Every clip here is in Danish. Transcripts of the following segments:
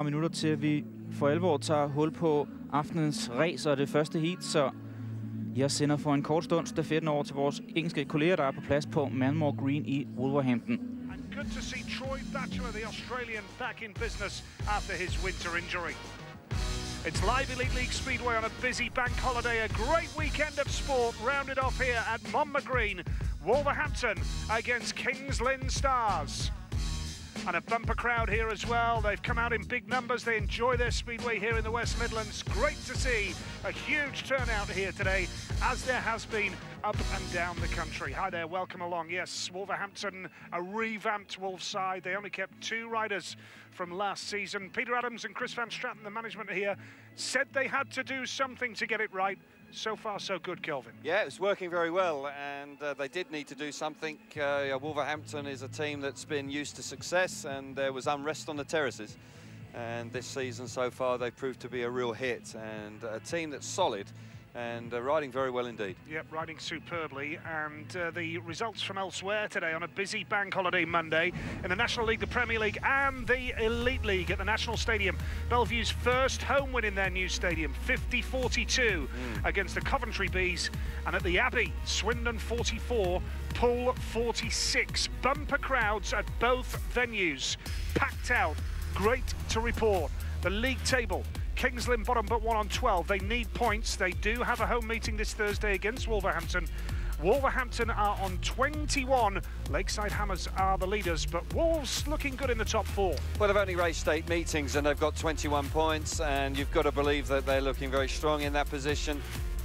minutter til, at vi for alvor tager hul på aftenens race og det første heat, så jeg sender for en kort stund stafetten over til vores engelske kolleger, der er på plads på Manmore Green i Wolverhampton. And good to see Troy Batchelor, the Australian, back in business after his winter injury. It's live Elite League Speedway on a busy bank holiday. A great weekend of sport rounded off here at Monmore Green, Wolverhampton against Kings Lynn Stars. And a bumper crowd here as well. They've come out in big numbers. They enjoy their speedway here in the West Midlands. Great to see a huge turnout here today, as there has been up and down the country. Hi there, welcome along. Yes, Wolverhampton, a revamped Wolves side. They only kept 2 riders from last season. Peter Adams and Chris Van Straten, the management here, said they had to do something to get it right. So far, so good, Kelvin. Yeah, it was working very well, and they did need to do something. Wolverhampton is a team that's been used to success, and there was unrest on the terraces. And this season so far, they've proved to be a real hit, and a team that's solid and riding very well indeed. Yep, riding superbly. And the results from elsewhere today on a busy bank holiday Monday in the National League, the Premier League and the Elite League at the National Stadium. Bellevue's first home win in their new stadium, 50-42 against the Coventry Bees. And at the Abbey, Swindon 44, Poole 46. Bumper crowds at both venues, packed out, great to report. The league table, Kings Lynn bottom but 1 on 12. They need points. They do have a home meeting this Thursday against Wolverhampton. Wolverhampton are on 21. Lakeside Hammers are the leaders, but Wolves looking good in the top 4. Well, they've only raced 8 meetings and they've got 21 points, and you've got to believe that they're looking very strong in that position.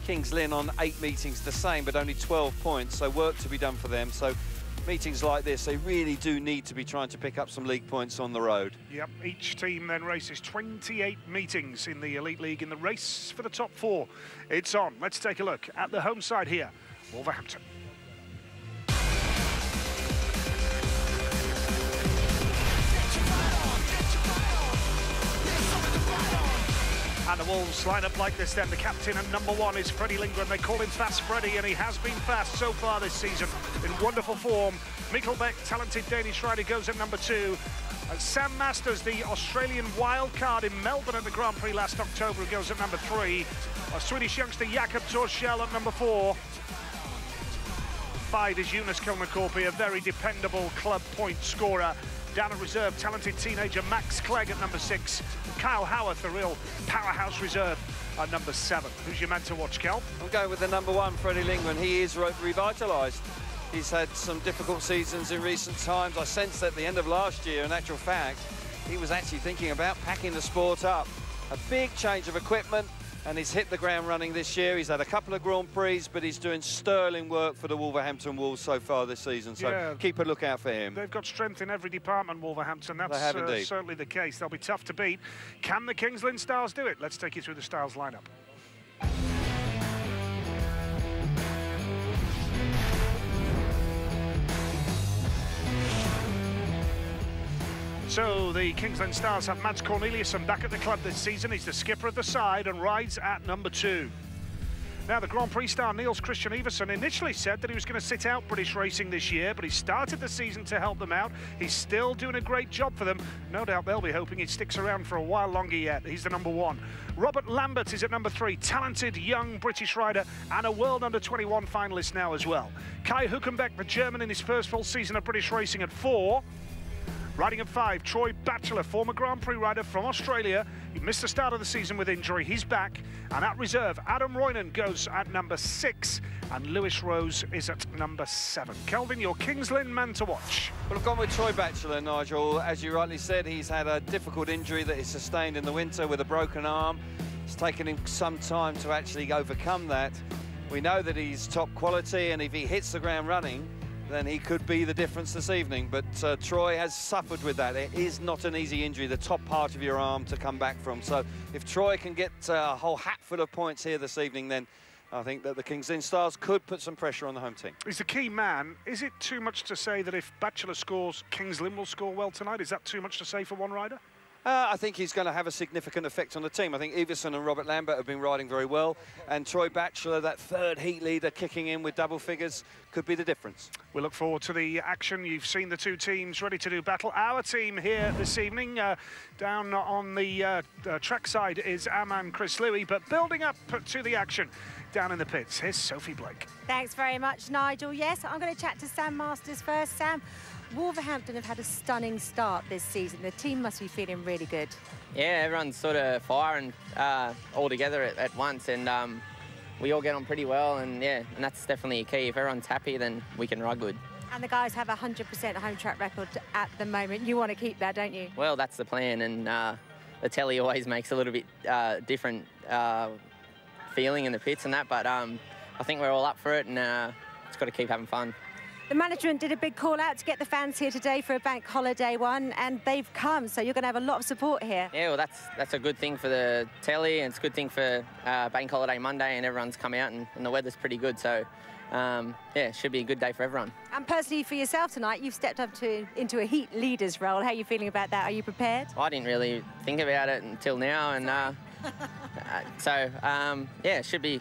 Kings Lynn on 8 meetings the same, but only 12 points, so work to be done for them. So meetings like this, they really do need to be trying to pick up some league points on the road. Yep, each team then races 28 meetings in the Elite League in the race for the top 4. It's on. Let's take a look at the home side here, Wolverhampton. And the Wolves line up like this then. The captain and number 1 is Freddie Lindgren. They call him Fast Freddie, and he has been fast so far this season. In wonderful form. Mikkelbeck, talented Danish rider, goes at number 2. Sam Masters, the Australian wild card in Melbourne at the Grand Prix last October, goes at number 3. A Swedish youngster, Jakob Torshäll, at number 4. 5 is Jonas Kilmacorpy, a very dependable club point scorer. Down at reserve, talented teenager Max Clegg at number 6. Kyle Howarth, a real powerhouse reserve, at number 7. Who's your man to watch, Kel? I'm going with the number 1, Freddie Lindgren. He is revitalised. He's had some difficult seasons in recent times. I sensed at the end of last year, in actual fact, he was actually thinking about packing the sport up. A big change of equipment, and he's hit the ground running this year. He's had a couple of Grand Prix, but he's doing sterling work for the Wolverhampton Wolves so far this season, so yeah, keep a lookout for him. They've got strength in every department, Wolverhampton. That's certainly the case. They'll be tough to beat. Can the Kings Lynn Stars do it? Let's take you through the Stars lineup. So the Kings Lynn Stars have Mads Corneliusson back at the club this season. He's the skipper of the side and rides at number 2. Now, the Grand Prix star Niels Christian Iversen initially said that he was going to sit out British racing this year, but he started the season to help them out. He's still doing a great job for them. No doubt they'll be hoping he sticks around for a while longer yet. He's the number 1. Robert Lambert is at number 3. Talented young British rider and a World Under-21 finalist now as well. Kai Hülkenberg, the German, in his first full season of British racing at 4. Riding at 5, Troy Batchelor, former Grand Prix rider from Australia. He missed the start of the season with injury. He's back. And at reserve, Adam Roynan goes at number 6. And Lewis Rose is at number 7. Kelvin, your Kings Lynn man to watch. Well, I've gone with Troy Batchelor, Nigel. As you rightly said, he's had a difficult injury that he sustained in the winter with a broken arm. It's taken him some time to actually overcome that. We know that he's top quality, and if he hits the ground running, then he could be the difference this evening. But Troy has suffered with that. It is not an easy injury, the top part of your arm to come back from. So if Troy can get a whole hatful of points here this evening, then I think that the Kings Lynn Stars could put some pressure on the home team. He's the key man. Is it too much to say that if Batchelor scores, Kings Lynn will score well tonight? Is that too much to say for one rider? I think he's going to have a significant effect on the team. I think Iversen and Robert Lambert have been riding very well, and Troy Batchelor, that third heat leader, kicking in with double figures, could be the difference. We look forward to the action. You've seen the two teams ready to do battle. Our team here this evening, down on the track side, is our man Chris Louis, but building up to the action down in the pits, here's Sophie Blake. Thanks very much, Nigel. Yes, I'm going to chat to Sam Masters first. Sam, Wolverhampton have had a stunning start this season. The team must be feeling really good. Yeah, everyone's sort of firing all together at once, and we all get on pretty well, and yeah, and that's definitely a key. If everyone's happy, then we can ride good. And the guys have a 100% home track record at the moment. You want to keep that, don't you? Well, that's the plan, and the telly always makes a little bit different feeling in the pits and that, but I think we're all up for it, and it's got to keep having fun. The management did a big call out to get the fans here today for a bank holiday one, and they've come, so you're going to have a lot of support here. Yeah, well, that's a good thing for the telly, and it's a good thing for bank holiday Monday, and everyone's come out, and the weather's pretty good, so yeah, it should be a good day for everyone. And personally for yourself tonight, you've stepped up into a heat leader's role. How are you feeling about that? Are you prepared? I didn't really think about it until now, and so yeah, it should be.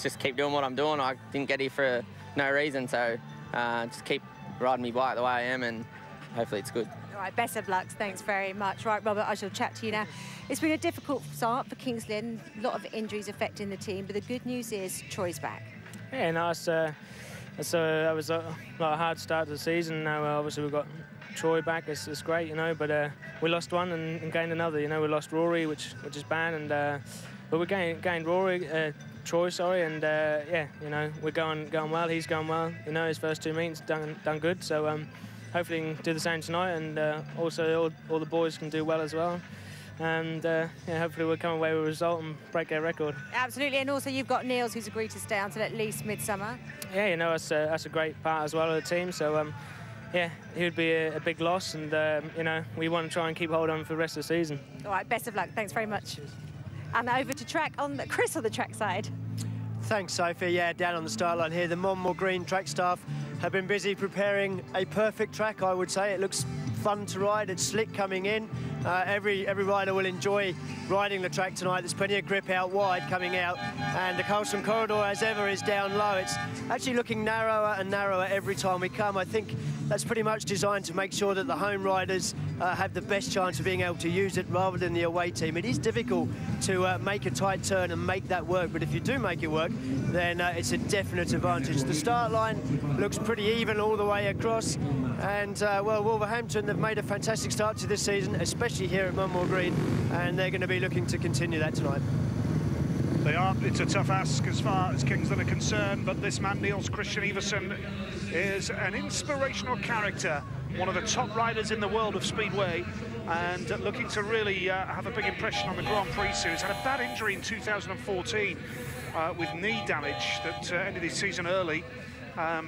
Just keep doing what I'm doing. I didn't get here for no reason, so just keep riding me bike the way I am, and hopefully it's good. All right, best of luck. Thanks very much. Right, Robert, I shall chat to you now. It's been a difficult start for Kings Lynn. A lot of injuries affecting the team, but the good news is Troy's back. Yeah, no, that was a hard start to the season. Now, obviously, we've got Troy back. It's great, you know, but we lost one and gained another. You know, we lost Rory, which is bad, and but we gained Rory. Troy, sorry, and yeah, you know, we're going well. He's going well. You know, his first two meets done good. So hopefully he can do the same tonight, and also all the boys can do well as well. And yeah, hopefully we'll come away with a result and break their record. Absolutely, and also you've got Niels, who's agreed to stay until at least midsummer. Yeah, you know, that's a great part as well of the team. So yeah, he would be a big loss, and you know, we want to try and keep hold on for the rest of the season. All right, best of luck. Thanks very much. Cheers. And over to track on Chris on the track side. Thanks, Sophie. Yeah, down on the start line here, the Monmore Green track staff have been busy preparing a perfect track, I would say. It looks fun to ride. It's slick coming in. Every rider will enjoy riding the track tonight. There's plenty of grip out wide coming out, and the Carlson corridor, as ever, is down low. It's actually looking narrower and narrower every time we come. I think that's pretty much designed to make sure that the home riders have the best chance of being able to use it rather than the away team. It is difficult to make a tight turn and make that work, but if you do make it work, then it's a definite advantage. The start line looks pretty even all the way across, and well, Wolverhampton have made a fantastic start to this season, especially here at Monmore Green, and they're going to be looking to continue that tonight. They are. It's a tough ask as far as Kings Lynn are concerned, but this man, Niels Christian Iversen, is an inspirational character, one of the top riders in the world of Speedway, and looking to really have a big impression on the Grand Prix series. Had a bad injury in 2014 with knee damage that ended his season early.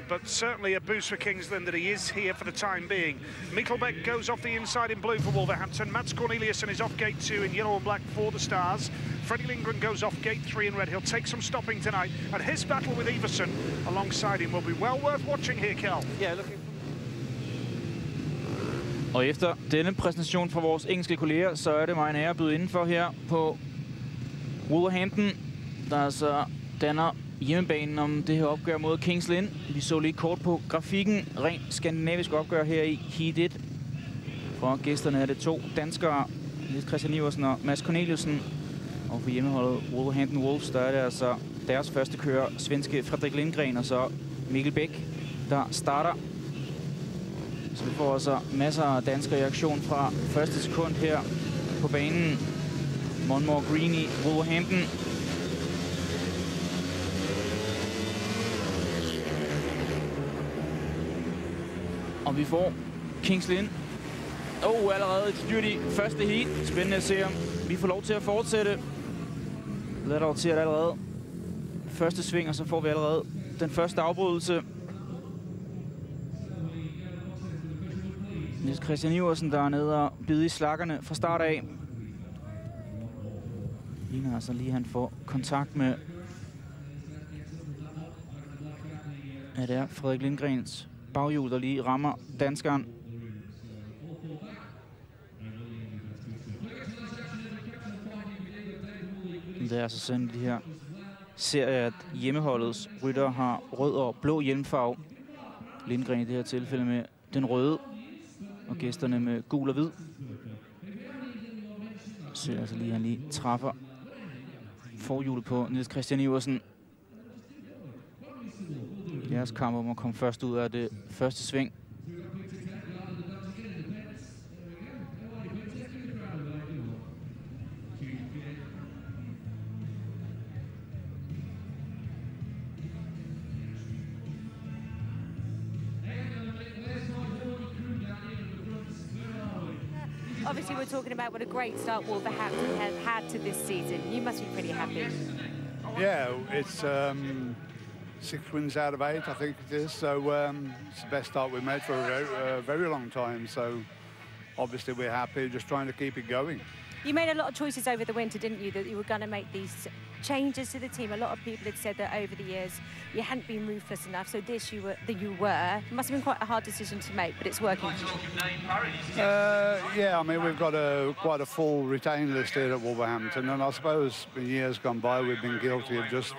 But certainly a boost for Kings Lynn that he is here for the time being. Mikkelbeck goes off the inside in blue for Wolverhampton. Mats Corneliusson is off gate 2 in yellow and black for the Stars. Freddie Lindgren goes off gate 3 in red. He'll take some stopping tonight, and his battle with Iversen alongside him will be well worth watching here, Kel. Yeah, looking. Og efter denne præsentation fra vores engelske kolleger, så er det mig en ære at byde indenfor her på Wolverhampton, der altså danner hjemmebanen om det her opgør mod Kings Lynn. Vi så lige kort på grafikken. Rent skandinavisk opgør her i Heat 1. For gæsterne er det to danskere, Niels Christian Iversen og Mads Corneliussen. Og for hjemmeholdet Wolverhampton Wolves, der er det altså deres første kører, svenske Fredrik Lindgren, og så Mikkel Bæk, der starter. Så vi får altså masser af danskere i aktion fra første sekund her på banen. Monmore Green i Wolverhampton. Og vi får Kings Lynn. Allerede styrt i første heat. Spændende at se, om vi får lov til at fortsætte. Lad dog til at allerede første sving, og så får vi allerede den første afbrydelse. Niels Christian Iversen, der er nede og bide i slakkerne fra start af. Ligner altså lige, han får kontakt med det er Frederik Lindgrens baghjul, der lige rammer danskeren. Det er altså sådan, de her serier, at hjemmeholdets rytter har rød og blå hjelmfarve. Lindgren i det her tilfælde med den røde, og gæsterne med gul og hvid. Så altså lige, han lige træffer forhjulet på Niels Christian Iversen. Deres kamp om at komme først ud af det første sving. Obviously, we're talking about what a great start Wolverhampton have had to this season. You must be pretty happy. Yeah, it's 6 wins out of 8, I think it is. So it's the best start we've made for a very long time. So obviously we're happy, just trying to keep it going. You made a lot of choices over the winter, didn't you, that you were going to make these changes to the team. A lot of people had said that over the years you hadn't been ruthless enough, so this you were. It must have been quite a hard decision to make, but it's working. Yeah, I mean, we've got quite a full retain list here at Wolverhampton, and I suppose in years gone by we've been guilty of just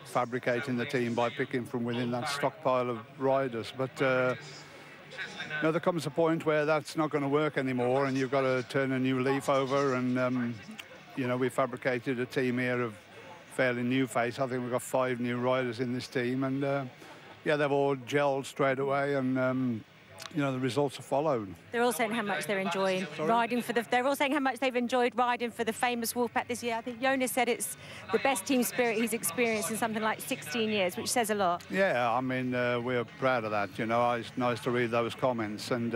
fabricating the team by picking from within that stockpile of riders. But now there comes a point where that's not going to work anymore, and you've got to turn a new leaf over. And you know, we fabricated a team here of fairly new face. I think we've got 5 new riders in this team, and yeah, they've all gelled straight away, and you know, the results have followed. They're all saying how much they're enjoying riding for the. They're all saying how much they've enjoyed riding for the famous Wolfpack this year. I think Jonas said it's the best team spirit he's experienced in something like 16 years, which says a lot. Yeah, I mean, we're proud of that. You know, it's nice to read those comments, and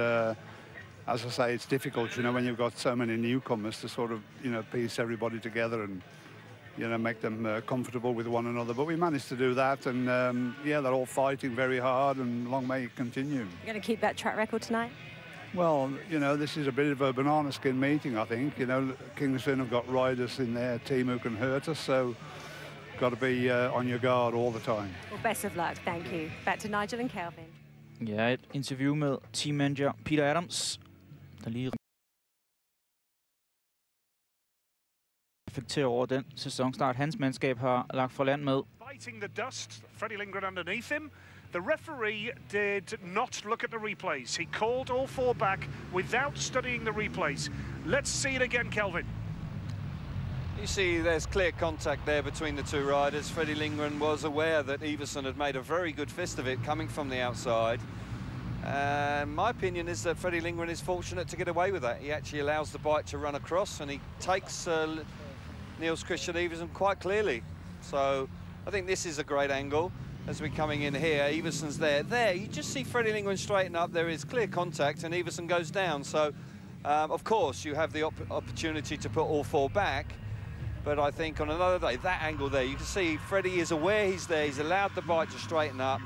as I say, it's difficult, you know, when you've got so many newcomers to sort of, you know, piece everybody together and, you know, make them comfortable with one another. But we managed to do that, and yeah, they're all fighting very hard, and long may it continue. You're going to keep that track record tonight? Well, you know, this is a bit of a banana skin meeting, I think. You know, King's Lynn have got riders in their team who can hurt us, so got to be on your guard all the time. Well, best of luck. Thank you. Back to Nigel and Kelvin. Ja, et interview med teammanager Peter Adams, der lige reflekterer over den sæsonstart, hans mandskab har lagt for land med. Biting the dust, Freddie Lindgren underneath him. The referee did not look at the replays. He called all 4 back without studying the replays. Let's see it again, Kelvin. You see there's clear contact there between the 2 riders. Freddie Lindgren was aware that Iversen had made a very good fist of it coming from the outside. My opinion is that Freddie Lindgren is fortunate to get away with that. He actually allows the bike to run across, and he takes Niels Christian Iversen quite clearly. So I think this is a great angle as we're coming in here. Iversen's there. There, you just see Freddie Lindgren straighten up. There is clear contact, and Iversen goes down. So, of course, you have the opportunity to put all 4 back. But I think on another day, that angle there, you can see Freddie is aware he's there. He's allowed the bike to straighten up,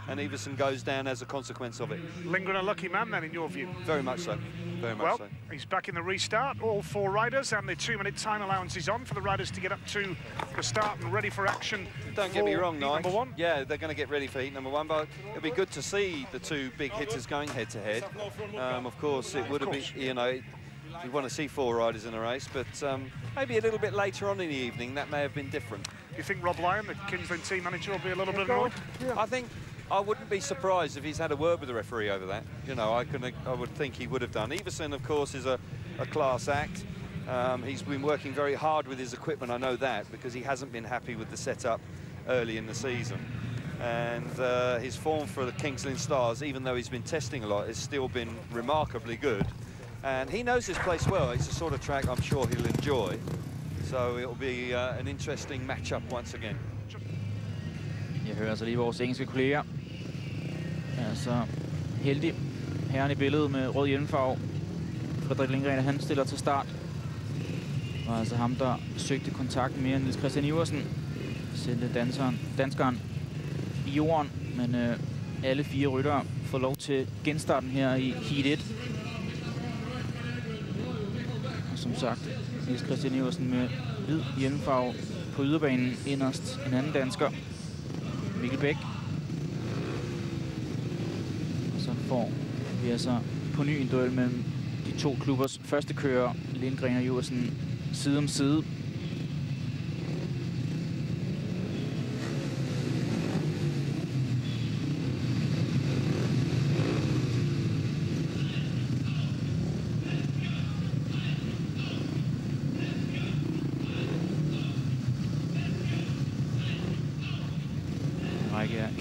and Iversen goes down as a consequence of it. Lindgren a lucky man then, in your view? Very much so. Very much so. Well, he's back in the restart, all 4 riders, and the 2-minute time allowance is on for the riders to get up to the start and ready for action. Don't get me wrong, Nigel. Number 1. Yeah, they're going to get ready for heat number 1, but it'll be good to see the 2 big hitters going head-to-head. Of course, it would have been, you know, we want to see 4 riders in a race, but maybe a little bit later on in the evening, that may have been different. Do you think Rob Lyon, the King's Lynn team manager, will be a little bit annoyed? I wouldn't be surprised if he's had a word with the referee over that. You know, I would think he would have done. Iversen, of course, is a class act. He's been working very hard with his equipment, I know that, because he hasn't been happy with the setup early in the season. And his form for the King's Lynn Stars, even though he's been testing a lot, has still been remarkably good. And he knows his place well. It's the sort of track I'm sure he'll enjoy. So it'll be an interesting matchup once again. Jeg hører altså lige vores engelske kolleger. Altså heldig herren i billedet med rød hjelmfarve. Frederik Lindgren, han stiller til start. Og altså ham, der søgte kontakten mere end Niels Christian Iversen. Sendte danskeren i jorden. Men alle 4 ryttere får lov til genstarten her i Heat 1. Og som sagt, Niels Christian Iversen med hvid hjelmfarve på yderbanen inderst. En anden dansker, Mikkel Bæk. Og så får vi altså på ny en duel mellem de 2 klubbers første kører, Lindgren og Iversen, side om side.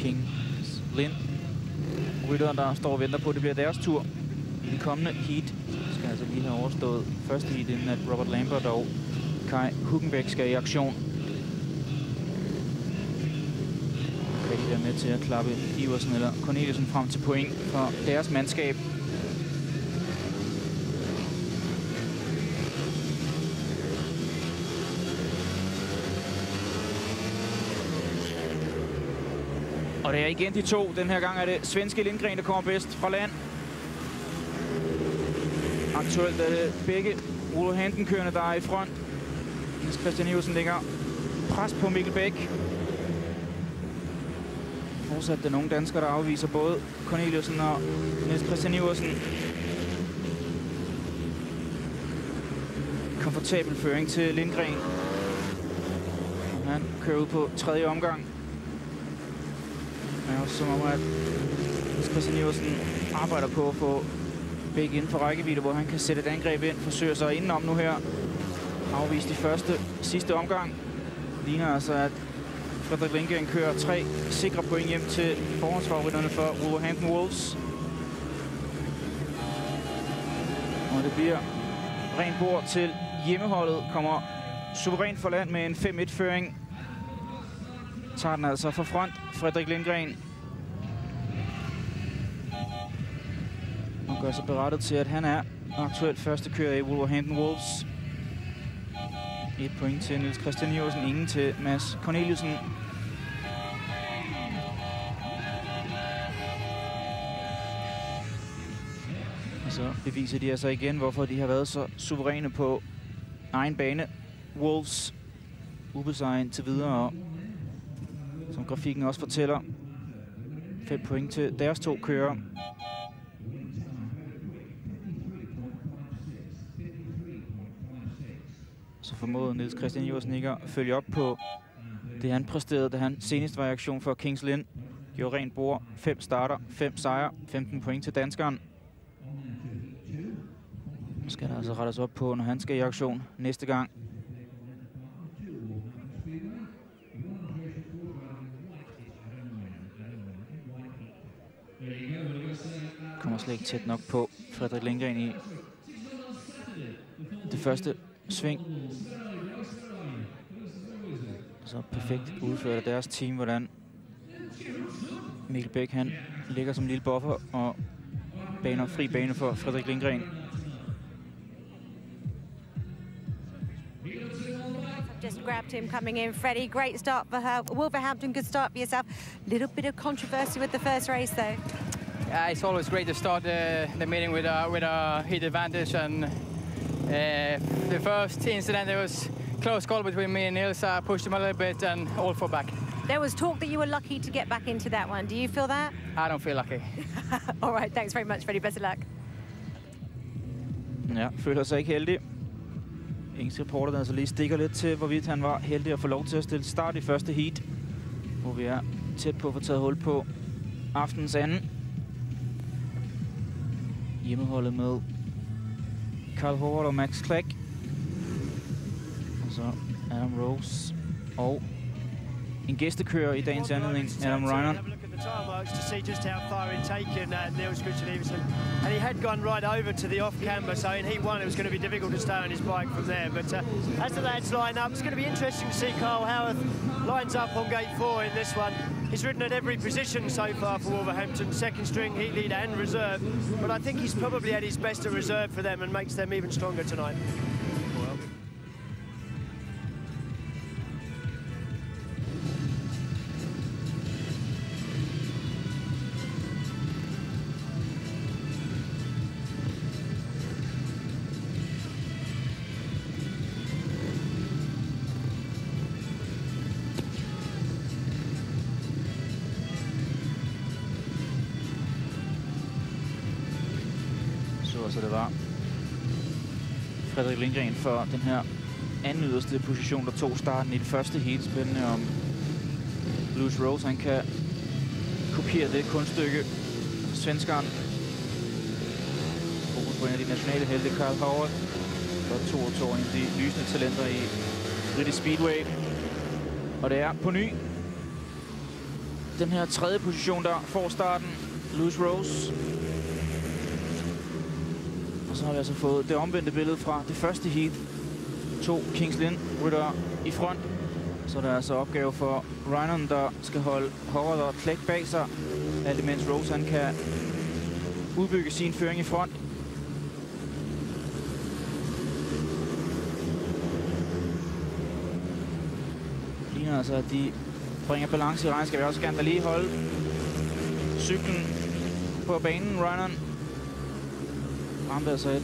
Kings Lynn. Rytteren, der står og venter på, at det bliver deres tur i det kommende heat. Skal altså lige have overstået første heat, inden at Robert Lambert og Kai Hülkenberg skal i aktion. Kan de være med til at klappe Iversen eller Corneliussen frem til point for deres mandskab. Og det er igen de to. Den her gang er det svenske Lindgren, der kommer bedst fra land. Aktuelt er det begge Wolverhampton-kørende, der er i front. Niels Christian Iversen lægger pres på Mikkel Bæk. Fortsat er nogle danskere, der afviser både Corneliussen og Niels Christian Iversen. Komfortabel føring til Lindgren. Han kører ud på tredje omgang. Det er også som om, at Christian Iversen arbejder på at få Bæk inden for rækkevidde, hvor han kan sætte et angreb ind. Forsøger sig indenom nu her. Afvist i sidste omgang. Ligner altså, at Frederik Lindgren kører 3 sikre point hjem til forhåndsfavoritterne for Wolverhampton Wolves. Og det bliver rent bord til hjemmeholdet. Kommer suverænt for land med en 5-1-føring. Tager den altså fra front, Frederik Lindgren. Og gør sig berettet til, at han er aktuelt første kører i Wolverhampton Wolves. 1 point til Niels Christian Iversen, ingen til Mads Corneliussen. Og så beviser de altså igen, hvorfor de har været så suveræne på egen bane. Wolves ubesejret indtil videre, og som grafikken også fortæller, 5 point til deres 2 kører. Så formåede Niels Christian Iversen ikke at følge op på det, han præsterede, da han senest var i aktion for Kings Lynn. Gjorde rent bord, 5 starter, 5 sejre, 15 point til danskeren. Nu skal der altså rettes op på, når han skal i aktion næste gang. Kommer slet ikke tæt nok på Frederik Lindgren i det første sving. Så perfekt udført af deres team, hvordan Mikkel Bæk han ligger som en lille buffer og baner fri bane for Frederik Lindgren. Just grabbed him coming in. Freddie, great start for her. Wolverhampton, good start for yourself. Little bit of controversy with the first race, though. Yeah, it's always great to start the meeting with a heat advantage, and the first incident, there was close call between me and Niels. I pushed him a little bit and all for back. There was talk that you were lucky to get back into that one. Do you feel that? I don't feel lucky. All right, thanks very much, Freddie. Best of luck. Ja, føler sig ikke heldig. Engelsk reporter, der altså lige stikker lidt til, hvorvidt han var heldig at få lov til at stille start i første heat, hvor vi er tæt på at få taget hul på aftens anden. Hjemmeholdet med Carl Howard og Max Clegg. Og så Adam Rose og en gæstekører i dagens anledning, Adam Ryan. To see just how far he'd taken Niels Christian Iversen, and he had gone right over to the off-camber, so in heat 1 it was going to be difficult to stay on his bike from there. But as the lads line up, it's going to be interesting to see Carl Howarth lines up on gate 4 in this one. He's ridden at every position so far for Wolverhampton, second string, heat leader and reserve, but I think he's probably at his best at reserve for them and makes them even stronger tonight. Så det var Frederik Lindgren for den her anden yderste position, der tog starten i det første heat. Spændende om Lewis Rose, han kan kopiere det kunststykke. Svenskeren. Fokus på en af de nationale helte, Carl Howard. Og 2 en af de lysende talenter i British Speedway. Og det er på ny den her tredje position, der får starten. Lewis Rose. Og så har vi altså fået det omvendte billede fra det første heat. 2 Kings Lynn rytter i front. Så der er altså opgave for Rynon, der skal holde Howard og Clegg bag sig. Alt imens Rose han kan udbygge sin føring i front. Ligner altså, at de bringer balance i regn. Skal vi også gerne lige holde cyklen på banen. Rynon ramte altså et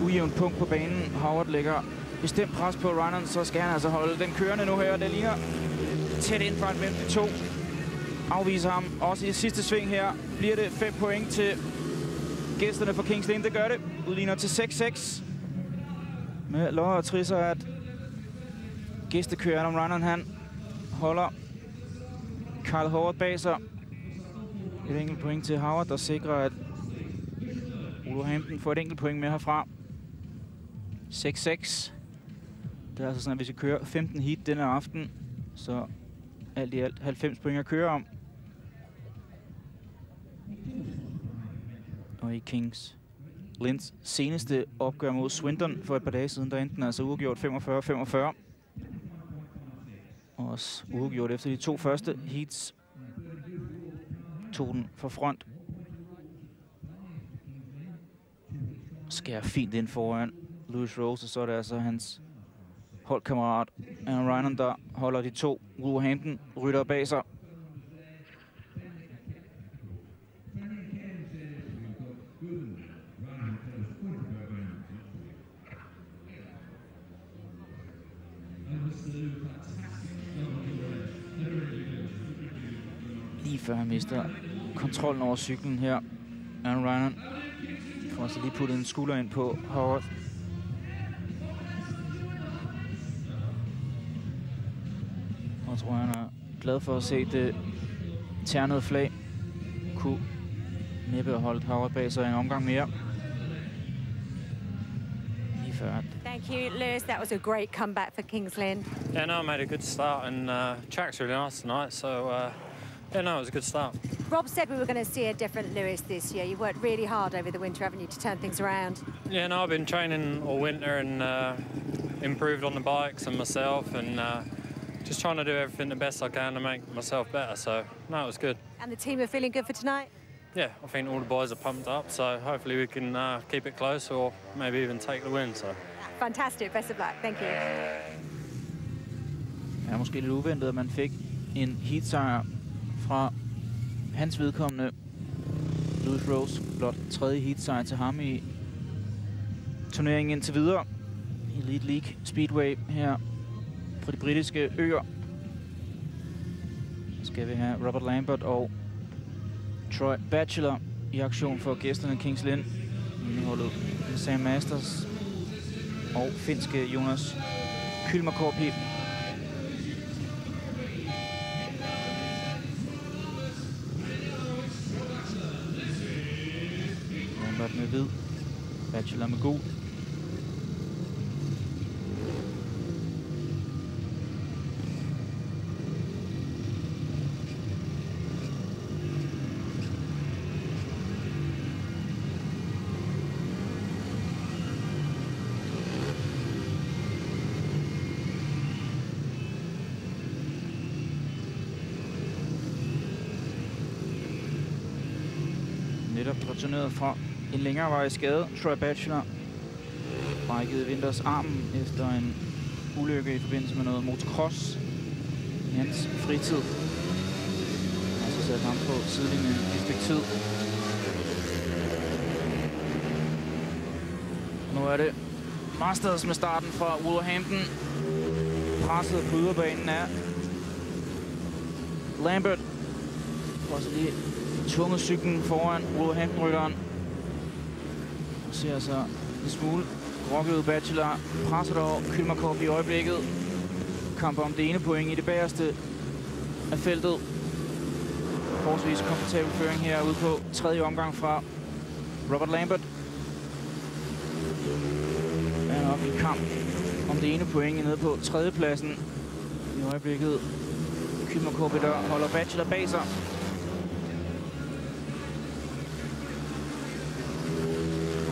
ujævnt punkt på banen. Howard lægger bestemt pres på Rynon, så skal han altså holde den kørende nu her. Det ligner tæt ind fra en 52. Afviser ham også i det sidste sving her. Bliver det 5 point til gæsterne for Kings Lynn. Det gør det. Udligner til 6-6. Med lodder og trisser, at gæstekøren om Rynon, han holder Carl Howard bag sig. Et enkelt point til Howard, der sikrer, at Wolverhampton får et enkelt point med herfra. 6-6. Det er altså sådan, at vi skal køre 15 heat denne aften, så alt i alt 90 point at køre om. Og i Kings Lynns seneste opgør mod Swindon for et par dage siden, der endte den altså uafgjort 45-45. Og også uafgjort efter de 2 første heats. Tog den for front. Skærer fint ind foran Lewis Rose, og så er det altså hans holdkammerat Aaron Rynon, der holder de 2 Wolverhampton rytter bag sig. Lige før han mister kontrollen over cyklen her, Aaron Rynon får altså lige puttet en skulder ind på Howard. Jeg tror, han er glad for at se det ternede flag. Kunne næppe have holdt Howard bag sig en omgang mere. Lige før. Thank you, Lewis. That was a great comeback for Kings Lynn. Yeah, no, I made a good start, and track's really nice tonight, so yeah, no, it was a good start. Rob said we were going to see a different Lewis this year. You worked really hard over the winter, haven't you, to turn things around? Yeah, no, I've been training all winter and improved on the bikes and myself, and just trying to do everything the best I can to make myself better, so no, it was good. And the team are feeling good for tonight? Yeah, I think all the boys are pumped up, so hopefully we can keep it close or maybe even take the win. So. Fantastic, best of luck, thank you. Det er måske lidt uventet, at man fik en heatsejr fra hans vedkommende. Lewis Rose, blot 3. heatsejr til ham i turneringen indtil videre. Elite League Speedway her fra de britiske øer. Så skal vi have Robert Lambert og Troy Batchelor i aktion for gæsterne Kings Lynn. Indeholdet Sam Masters og finske Jonas Kylmäkorpi. Lambert med hvid, Batchelor med gul. Netop returneret fra en længerevarig skade. Troy Batchelor brækkede vinters armen efter en ulykke i forbindelse med noget motocross i hans fritid. Han har så sat ham på sidelinjen et stykke tid. Nu er det Masters med starten fra Wolverhampton. Presset på yderbanen er Lambert. Får så lige tvunget cyklen foran Wolverhampton-rytteren. Ser så en smule grogget ud. Batchelor presser dog Kylmäkorpi i øjeblikket. Kamper om det ene point i det bagerste af feltet. Forholdsvis komfortabel føring herude på 3. omgang fra Robert Lambert. Han er oppe i kamp om det ene point nede på 3. pladsen. I øjeblikket Kylmacoppi, der holder Bachelor bag sig.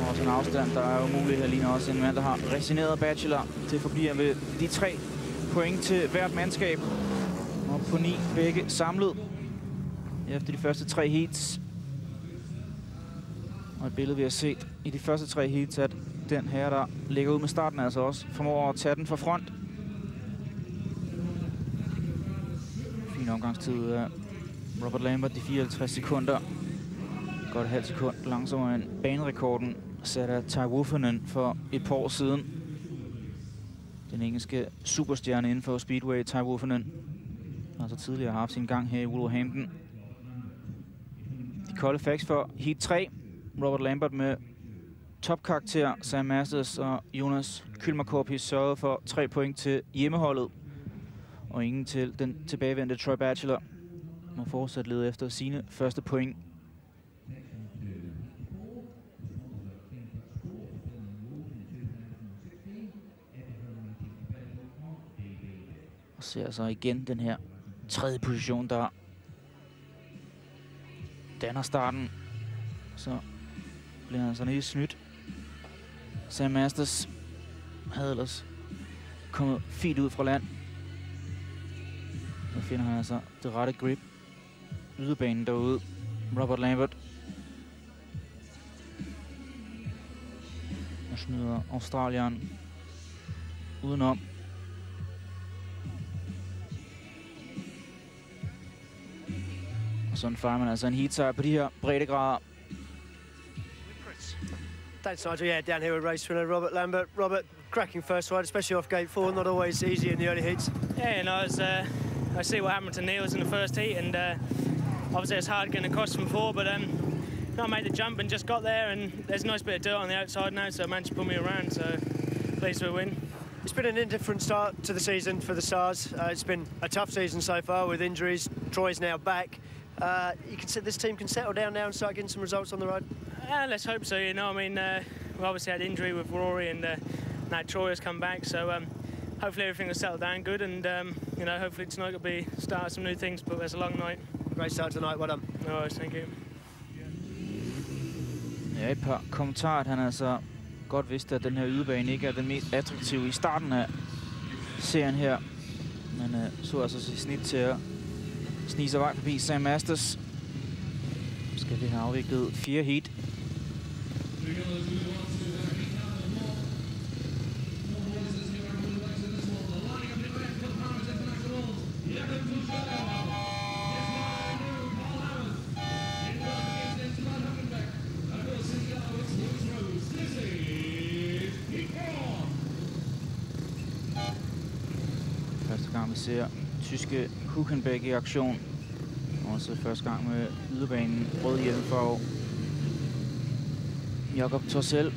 Og sådan en afstand, der er umulig her lige nu også. En mand, der har resigneret Bachelor. Det forbliver ved de 3 point til hvert mandskab. Og på 9 begge samlet. Efter de første 3 heats. Og et billede, vi har set i de første 3 heats, at den her, der ligger ud med starten, altså også formår at tage den fra front. Fin omgangstid af Robert Lambert, de 54 sekunder. Godt et halvt sekund langsommere end banerekorden sat af Ty Wulffinen for et par år siden. Den engelske superstjerne inden for Speedway, Ty Wulffinen, har så tidligere haft sin gang her i Wolverhampton. De kolde facts for Heat 3. Robert Lambert med topkarakter. Sam Masters og Jonas Kylmacoppi sørgede for 3 point til hjemmeholdet. Og ingen til den tilbagevendte Troy Bachelor. Må fortsat lede efter sine første point. Og ser så igen den her 3. position, der danner starten. Så bliver han sådan lidt snydt. Sam Masters havde ellers kommet fint ud fra land. Så finder han altså det rette grip. Yderbanen derude. Robert Lambert. Og smider Australieren udenom. Og sådan fejrer man altså en heat-sejr på de her breddegrader. Thanks, Nigel. Yeah, down here with race winner Robert Lambert. Robert, cracking first ride, especially off gate 4. Not always easy in the early heats. Yeah, you know, I see what happened to Niels in the first heat, and obviously it's hard getting across from 4, but I made the jump and just got there, and there's a nice bit of dirt on the outside now, so I managed to pull me around, so pleased with a win. It's been an indifferent start to the season for the Stars. It's been a tough season so far with injuries. Troy's now back. You can see this team can settle down now and start getting some results on the ride. Let's hope so. You know, I mean, we obviously had injury with Rory, and now Troy has come back. So hopefully everything will settle down good, and you know, hopefully tonight will be start of some new things. But there's a long night. Great start tonight. Well done. No worries, thank you. Ja, et par kommentarer. Han altså godt vidste, at den her ydebane ikke er den mest attraktive i starten af serien her. Men så altså sit snit til at snige sig vej forbi Sam Masters. Skal vi have afviklet 4 heat. Første gang vi ser tyske Hülkenberg i aktion. Også første gang med yderbanen rød hjelmfarve. Jakob Torsell.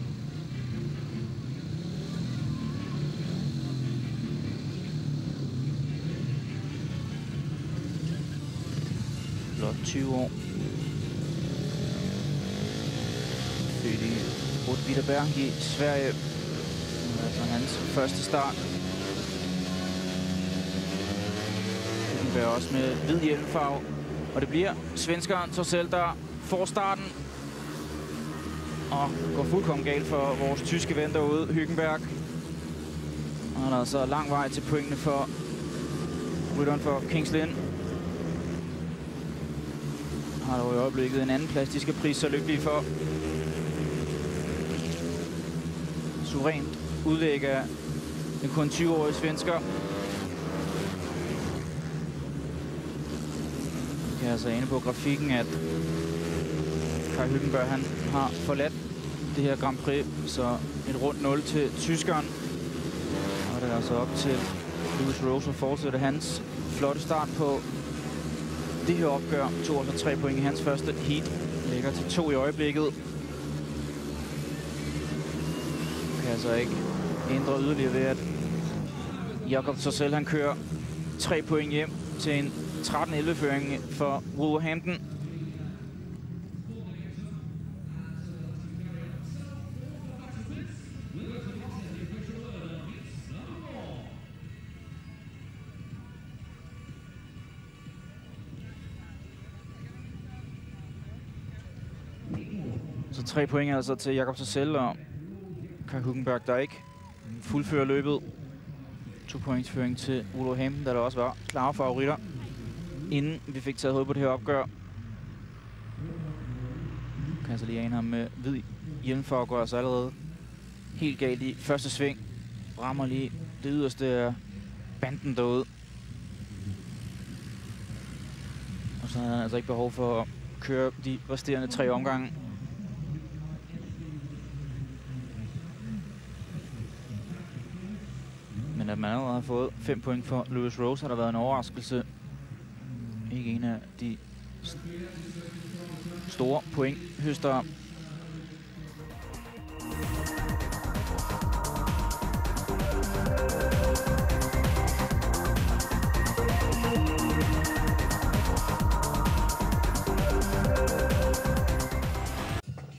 Blot 20 år. Født i Åtvidaberg i Sverige. Det er altså hans første start. Hülkenberg også med hvid hjelmfarve. Og det bliver svenskeren Torsell, der får starten. Og går fuldkommen galt for vores tyske ven derude, Hülkenberg. Og han har altså lang vej til pointene for rytteren for Kings Lynn. Har dog i øjeblikket en anden plads, de skal prise så lykkelige for. Suverænt udlæg af den kun 20-årige svensker. Jeg er altså inde på grafikken, at Kai Hülkenberg han har forladt det her Grand Prix, så et rundt 0 til tyskeren. Og det er altså op til Lewis Rose at fortsætte hans flotte start på det her opgør. 2-3 point i hans første heat. Ligger til 2 i øjeblikket. Kan altså ikke ændre yderligere ved, at Jakob Torsell han kører 3 point hjem til en 13-11-føring for Wolverhampton. Så 3 point altså til Jakob Tessel og Kai Hülkenberg, der ikke fuldfører løbet. 2 points føring til Wolverhampton, der også var klare favoritter, inden vi fik taget hul på det her opgør. Kan altså lige ane ham med hvid hjelmfarve, går altså allerede helt galt i første sving. Rammer lige det yderste af banden derude. Og så havde han altså ikke behov for at køre de resterende 3 omgange. Men at man allerede har fået 5 point for Lewis Rose, har der været en overraskelse. Ikke en af de store pointhøstere.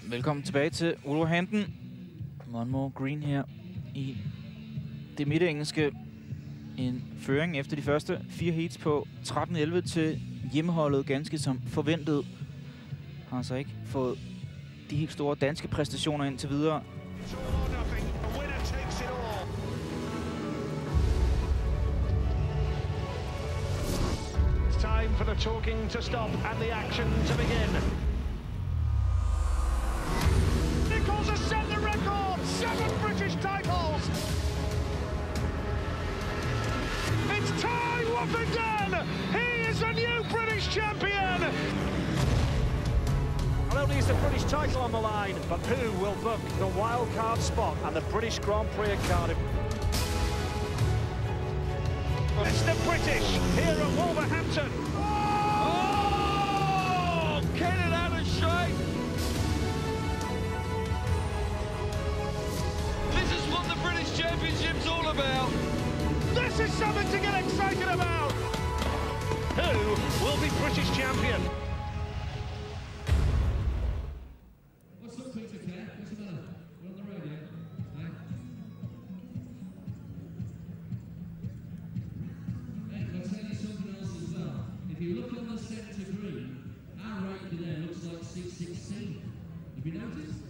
Velkommen tilbage til Wolverhampton. Monmore Green her i det midtengelske. En føring efter de første 4 heats på 13-11 til hjemmeholdet, ganske som forventet. Har altså ikke fået de helt store danske præstationer indtil videre. It's time for the talking to stop and the action to begin. Nichols has set the record! 7 British titles! It's Ty Woffington! He is the new British champion! Not only is the British title on the line, but who will book the wild card spot at the British Grand Prix at Cardiff? It's the British here at Wolverhampton. Oh! Get it out of shape! This is what the British Championship's all about. This is something to get excited about. Who will be British champion? What's up, Peter Kerr? What's the matter? We're on the radio. Hey, I'll tell you something else as well. If you look on the centre green, our rating there looks like 616. Have you noticed?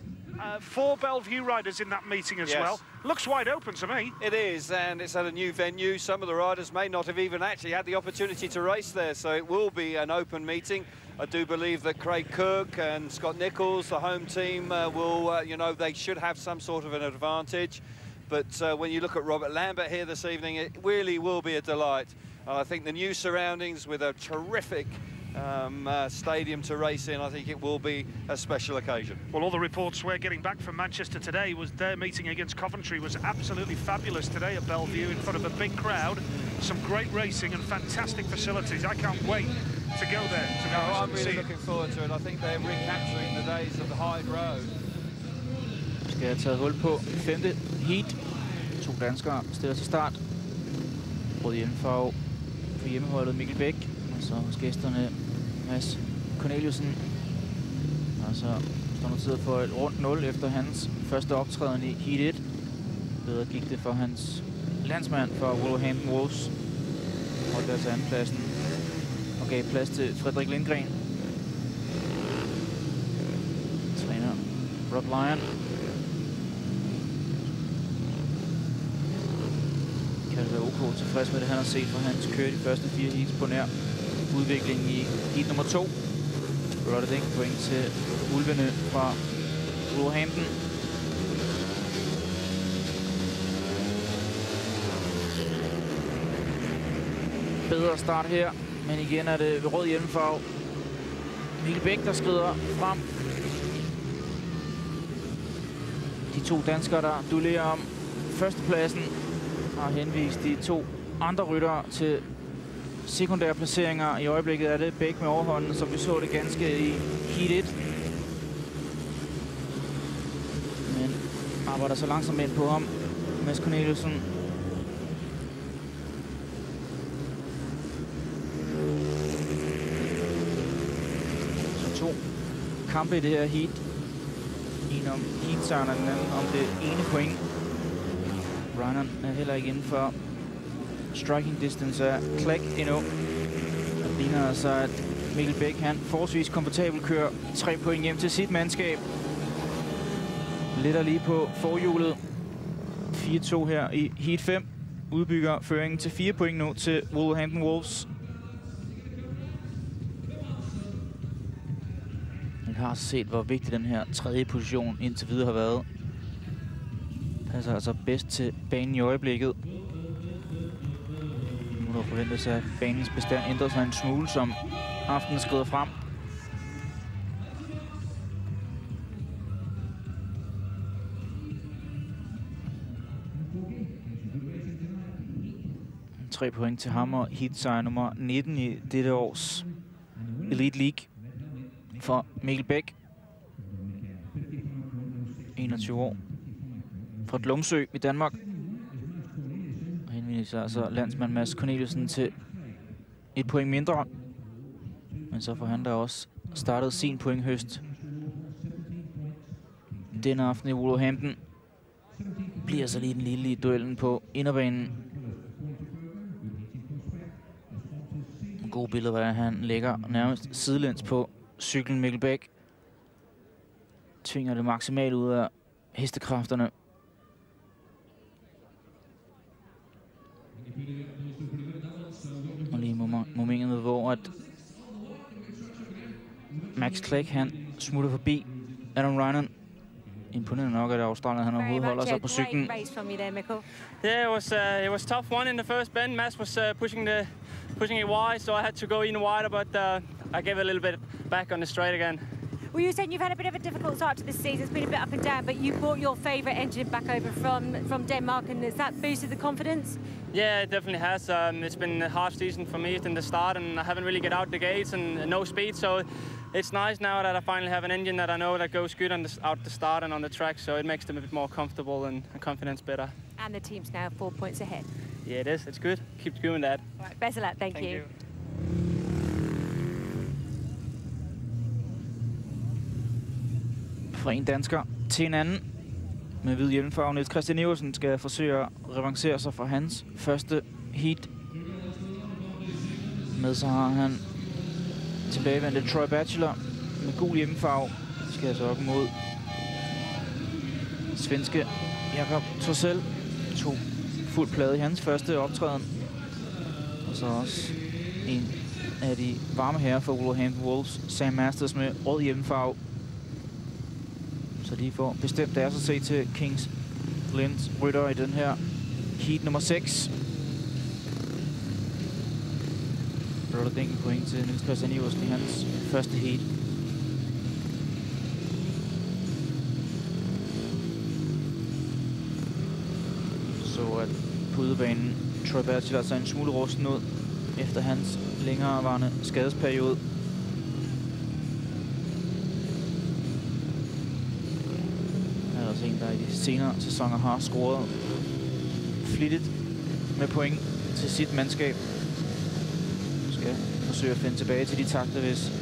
4 Bellevue riders in that meeting as well. Looks wide open to me. It is, and it's at a new venue. Some of the riders may not have even actually had the opportunity to race there, so it will be an open meeting. I do believe that Craig Cook and Scott Nichols, the home team, will, you know, they should have some sort of an advantage. But when you look at Robert Lambert here this evening, it really will be a delight. I think the new surroundings with a terrific stadium to race in, I think it will be a special occasion. Well, all the reports we're getting back from Manchester today was their meeting against Coventry was absolutely fabulous today at Bellevue in front of a big crowd. Some great racing and fantastic facilities. I can't wait to go there. I'm really looking forward to it. I think they're recapturing the days of the Hyde Road. Skal have taget hul på 5. heat. 2 danskere stiller til start. Rød hjemmefarve for hjemmeholdet Mikkel Bæk. Og så hos gæsterne Mads Corneliussen. Og så står noteret for et rundt 0 efter hans første optræden i heat 1. Bedre gik det for hans landsmand for Wolverhampton Wolves. Holdt altså andenpladsen og gav plads til Frederik Lindgren. Træner Rob Lyon. Kan være OK tilfreds med det, han har set, for hans kører de første 4 heats på nær udviklingen i heat nummer 2. Rotterdam point til ulvene fra Wolverhampton. Bedre start her, men igen er det ved rød hjelmfarve. Mikkel Bæk, der skrider frem. De 2 danskere, der duellerer om førstepladsen, har henvist de 2 andre ryttere til sekundære placeringer. I øjeblikket er det Bæk med overhånden, som vi så det ganske i heat 1. Men arbejder så langsomt ind på ham. Mads Corneliussen. Så 2 kampe i det her heat. En om heatsejren og den anden om det ene point. Ryan er heller ikke inden for striking distance af Clegg endnu. Det ligner altså, at Mikkel Bæk, han forholdsvis komfortabelt kører 3 point hjem til sit mandskab. Letter lige på forhjulet. 4-2 her i Heat 5. Udbygger føringen til 4 point nu til Wolverhampton Wolves. Vi har set, hvor vigtig den her tredje position indtil videre har været. Passer altså bedst til banen i øjeblikket. Nu må der forventes, at banens bestand ændrer sig en smule, som aftenen skrider frem. Tre point til ham og Heat-sejr nummer 19 i dette års Elite League for Mikkel Bæk. 21 år. Fra Glumsø i Danmark. Og henviser altså landsmand Mads Corneliusen til 1 point mindre. Men så får han da også startet sin pointhøst denne aften i Wolverhampton. Bliver så lige den lille i duellen på inderbanen. En god billede, hvor han ligger nærmest sidelæns på cyklen. Mikkel Bæk tvinger det maksimalt ud af hestekræfterne. Og lige momentet, hvor at Max Clegg, han smutter forbi Adam Ryan. Imponerende nok, at Australien han overhovedet holder sig på cyklen. Yeah, it was tough one in the first bend. Mads was pushing it wide, so I had to go in wider, but I gave a little bit back on the straight again. Well, you said you've had a bit of a difficult start to the season. It's been a bit up and down, but you brought your favourite engine back over from Denmark, and has that boosted the confidence? Yeah, it definitely has. It's been a hard season for me in the start, and I haven't really get out the gates and no speed, so it's nice now that I finally have an engine that I know that goes good on out the start and on the track, so it makes them a bit more comfortable and confidence better. And the team's now 4 points ahead. Yeah, it is. It's good. Keep doing that. All right, best of luck. Thank you. Fra en dansker til en anden. Med hvid hjelmfarve. Niels Christian Iversen skal forsøge at revancere sig for hans første heat. Med så har han tilbagevendte Troy Batchelor med gul hjelmfarve. Skal altså op mod svenske Jakob Torsell. To fuld plade i hans første optræden. Og så også en af de varme herrer for Wolverhampton Wolves, Sam Masters med rød hjelmfarve. Så de får bestemt deres at se til Kings Lyns rytter i den her heat nummer 6. Der er et enkelt point til Niels Christian Iversen i hans første heat. Så at på udebanen Troy Batchelor så en smule rusten ud efter hans længerevarende skadesperiode. En, der i de senere sæsoner har scoret flittigt med point til sit mandskab. Skal forsøge at finde tilbage til de takter, hvis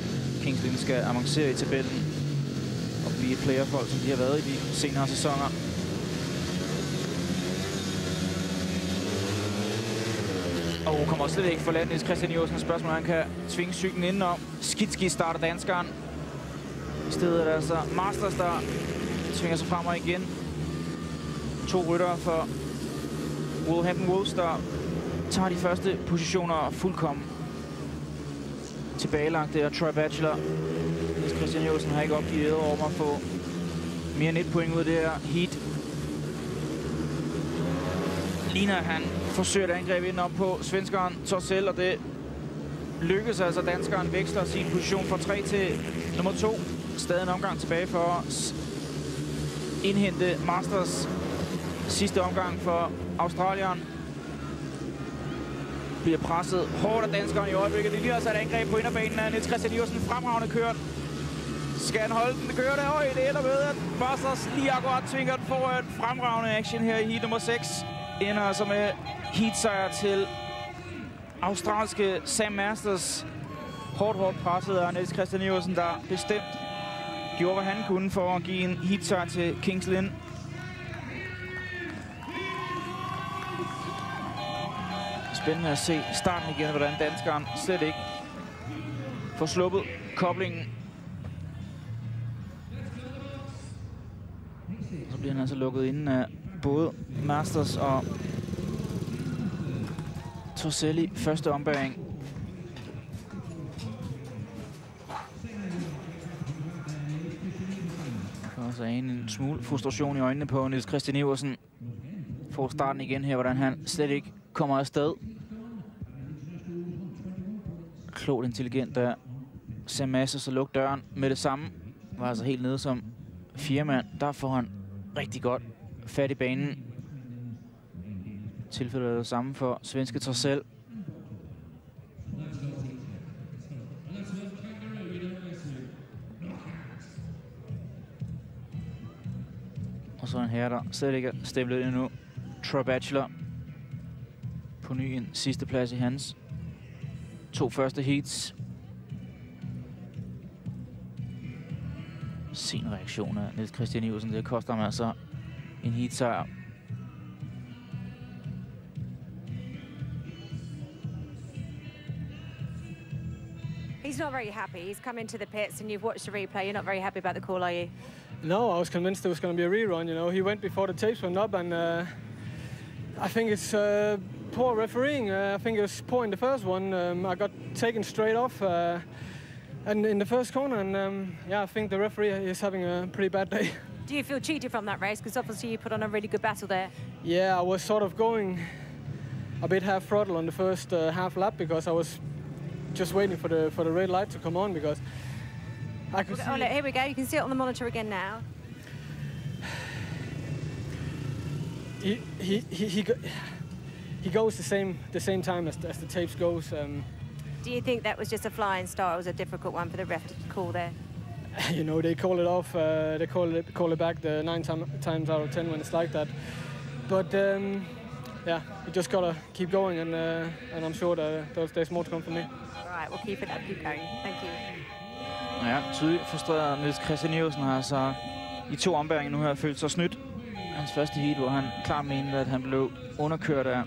Kings Lynn skal avancere i tabellen og blive et playerfolk, som de har været i de senere sæsoner. Og kommer slet ikke for landet. Christian Iversen spørgsmål, han kan tvinge cyklen indenom. Skidt starter danskeren. I stedet er der altså Masters, der tvinger sig frem og igen. To ryttere for Wolverhampton Wolves, der tager de første positioner fuldkommen tilbagelagt. Det er Troy Batchelor. Niels Christian Iversen har ikke opgivet over at få mere end 1 point ud af det her heat. Ligner han forsøger at angribe ind op på svenskeren Torsell, og det lykkes altså. Danskeren veksler sin position fra 3 til nummer 2. Stadig en omgang tilbage for at indhente Masters. Sidste omgang for Australien. Bliver presset hårdt af danskeren i øjeblikket. Det lige også et angreb på inderbanen af Niels Christian Iversen. Fremragende kørt. Skal han holde den? Det kører det højt. Det ender med, at Masters lige akkurat tvinger den foran. Fremragende action her i heat nummer 6. Ender altså med heatsejr til australske Sam Masters. Hårdt presset af Niels Christian Iversen, der bestemt gjorde, hvad han kunne for at give en heatsejr til Kings Lynn. Spændende at se starten igen, hvordan danskeren slet ikke får sluppet koblingen. bliver han altså lukket inden af både Masters og Torselli første ombæring. Og så en smule frustration i øjnene på Niels Christian Iversen. Får starten igen her, hvordan han slet ikke kommer afsted. Klogt intelligent der. Sam Masters at lukke døren med det samme. Var altså helt nede som 4 mand. Der får han rigtig godt fat i banen. Tilfældet er det samme for svenske Torssell. Og så en herre, der slet ikke er stemplet ind endnu. Troy Batchelor. På ny en sidste plads i hans 2 første heats. Sin reaktion af Niels Christian Iversen, det koster ham altså en heatsejr. He's not very happy. He's come into the pits and you've watched the replay. You're not very happy about the call, are you? No, I was convinced there was going to be a rerun. You know, he went before the tapes went up, and I think it's poor refereeing. I think it was poor in the first one. I got taken straight off and in the first corner, and yeah, I think the referee is having a pretty bad day. Do you feel cheated from that race? Because obviously you put on a really good battle there. Yeah, I was sort of going a bit half throttle on the first half lap because I was just waiting for the red light to come on because I could see... Oh, look, here we go. You can see it on the monitor again now. He goes the same time as the tapes goes. Do you think that was just a flying start? It was a difficult one for the ref to call there. You know, they call it off. They call it back the 9 times out of 10 when it's like that. But yeah, we just gotta keep going, and I'm sure that there's more to come from me. All right, we'll keep it up. Keep going. Thank you. Ja, tydeligt frustreret. Niels Christian Iversen har altså i 2 ombæringer nu her følt sig snydt. Hans første heat, hvor han klart mente, at han blev underkørt af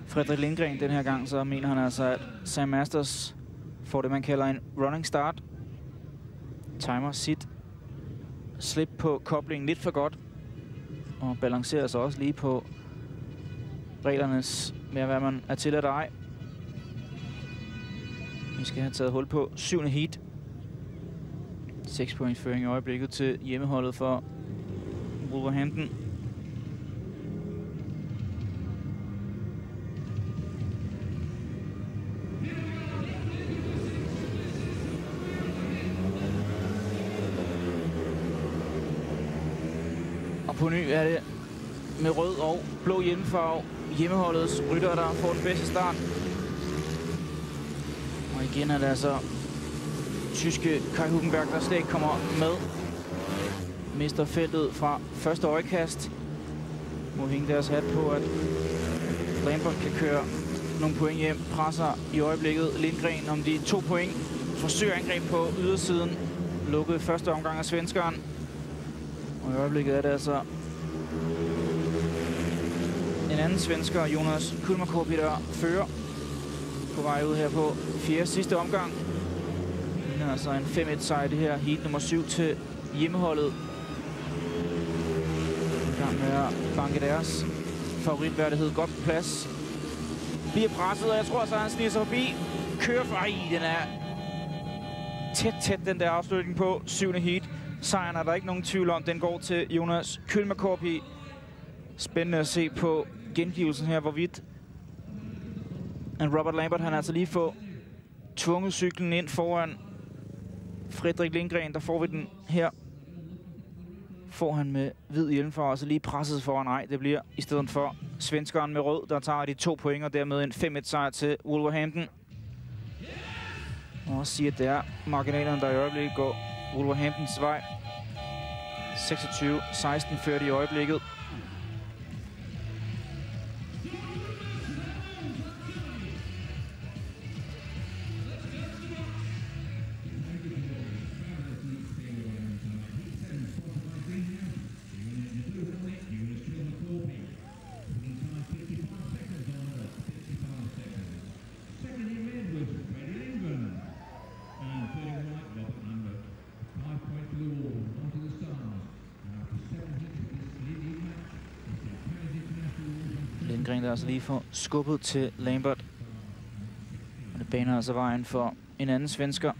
Frederik Lindgren den her gang, så mener han altså, at Sam Masters får det, man kalder en running start. Timer sit slip på koblingen lidt for godt, og balancerer sig også lige på reglernes med, hvad man er til at ej. Vi skal have taget hul på 7. heat. 6 points føring i øjeblikket til hjemmeholdet for Wolverhampton. Og på ny er det med rød og blå hjelmfarve hjemmeholdets rytter, der får den bedste start. Og igen er det altså tyske Kai Hülkenberg, der slet ikke kommer med. Mister feltet fra første øjekast. Må hænge deres hat på, at Lambert kan køre nogle point hjem. Presser i øjeblikket Lindgren om de 2 point. Forsøger angreb på ydersiden. Lukket første omgang af svenskeren. Og i øjeblikket er det altså en anden svensker, Jonas Kulmakorpi, der fører på vej ud her på 4. sidste omgang. Det er altså en 5-1 sejr, det her heat nummer 7 til hjemmeholdet. I gang med at banke deres favoritværdighed godt på plads. Bliver presset, og jeg tror så, han sniger sig forbi. Kører for... Ej, den er tæt, den der afslutning på 7. heat. Sejren er der ikke nogen tvivl om. Den går til Jonas Kulmakorpi. Spændende at se på gengivelsen her, hvorvidt Robert Lambert, han altså lige får tvunget cyklen ind foran Frederik Lindgren. Der får vi den her. Får han med hvid hjelmfarve, altså lige presset foran. Nej, det bliver i stedet for svenskeren med rød, der tager de 2 point, og dermed en 5-1 sejr til Wolverhampton. Og også sige, at det er marginalerne, der i øjeblikket går Wolverhamptons vej. 26-16 ført i øjeblikket. Lindgren, der altså lige får skubbet til Lambert. Og det baner altså vejen for en anden svensker.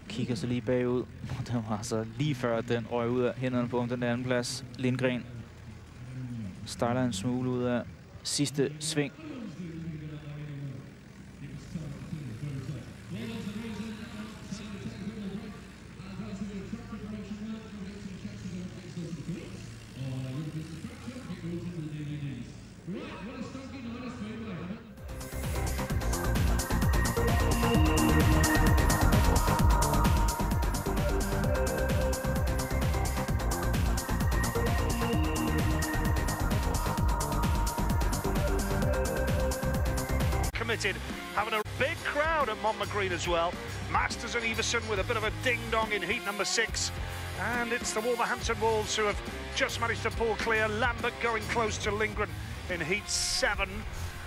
Kigger så lige bagud. Det var altså lige før den røg ud af hænderne på den anden plads. Lindgren stejler en smule ud af sidste sving. Having a big crowd at Monmouth Green as well. Masters and Everson with a bit of a ding-dong in heat number 6. And it's the Wolverhampton Wolves who have just managed to pull clear. Lambert going close to Lindgren in heat 7.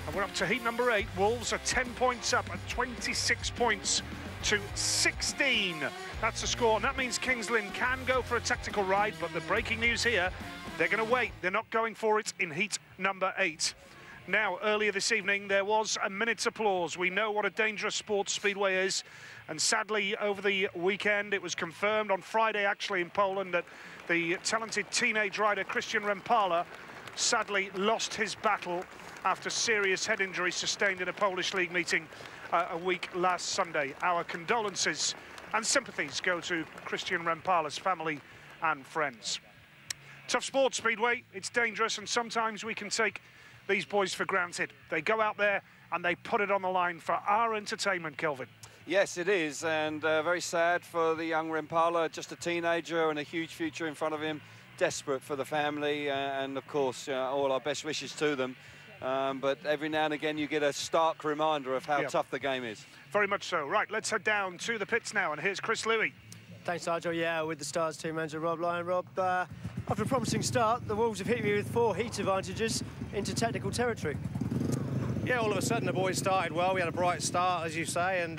And we're up to heat number 8. Wolves are 10 points up at 26 points to 16. That's the score. And that means Kings Lynn can go for a tactical ride. But the breaking news here, they're going to wait. They're not going for it in heat number 8. Now, earlier this evening, there was a minute's applause. We know what a dangerous sports speedway is. And sadly, over the weekend, it was confirmed on Friday, actually, in Poland, that the talented teenage rider Christian Rempala sadly lost his battle after serious head injury sustained in a Polish league meeting a week last Sunday. Our condolences and sympathies go to Christian Rempala's family and friends. Tough sports speedway, it's dangerous, and sometimes we can take these boys for granted. They go out there and they put it on the line for our entertainment, Kelvin. Yes, it is, and very sad for the young Rempala, just a teenager and a huge future in front of him, desperate for the family, and of course, all our best wishes to them. But every now and again, you get a stark reminder of how tough the game is. Very much so. Right, let's head down to the pits now, and here's Chris Louis. Thanks, Nigel. Yeah, with the Stars team manager, Rob Lyon. Rob, after a promising start, the Wolves have hit me with 4 heat advantages into technical territory. Yeah, all of a sudden the boys started well. We had a bright start, as you say, and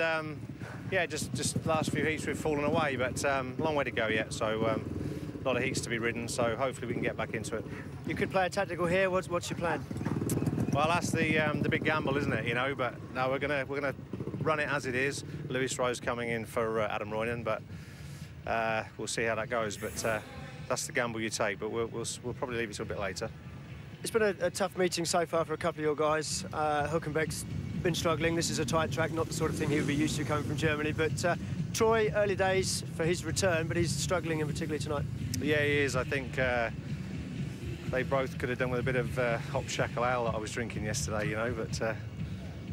yeah, just the last few heats we've fallen away, but long way to go yet. So a lot of heats to be ridden. So hopefully we can get back into it. You could play a tactical here. What's your plan? Well, that's the big gamble, isn't it? You know, but no, we're gonna run it as it is. Lewis Rose coming in for Adam Roynan, but we'll see how that goes. But that's the gamble you take. But we'll probably leave it till a bit later. It's been a tough meeting so far for a couple of your guys. Hülkenberg's been struggling. This is a tight track, not the sort of thing he would be used to coming from Germany. But Troy, early days for his return, but he's struggling in particular tonight. Yeah, he is. I think they both could have done with a bit of hop shackle ale that I was drinking yesterday, you know, but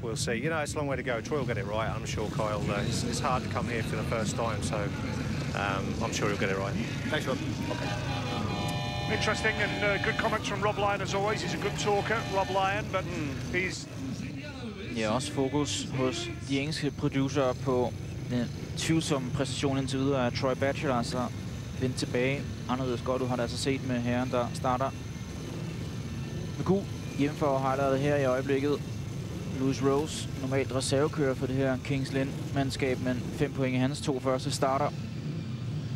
we'll see. You know, it's a long way to go. Troy will get it right, I'm sure, Kyle. It's hard to come here for the first time, so I'm sure he'll get it right. Thanks, Rob. Okay. Interesting and good comments from Rob Lyon as always. He's a good talker, Rob Lyon, but he's... Ja, også fokus hos de engelske producer på den tvivlsomme præstation indtil videre af Troy Batchelor, altså vendt tilbage. Anderledes godt ud har det altså set med herren, der starter med gul hjemme for highlightet her i øjeblikket. Lewis Rose, normalt reservekører for det her Kings Lynn-mandskab, men 5 point i hans 2 første starter.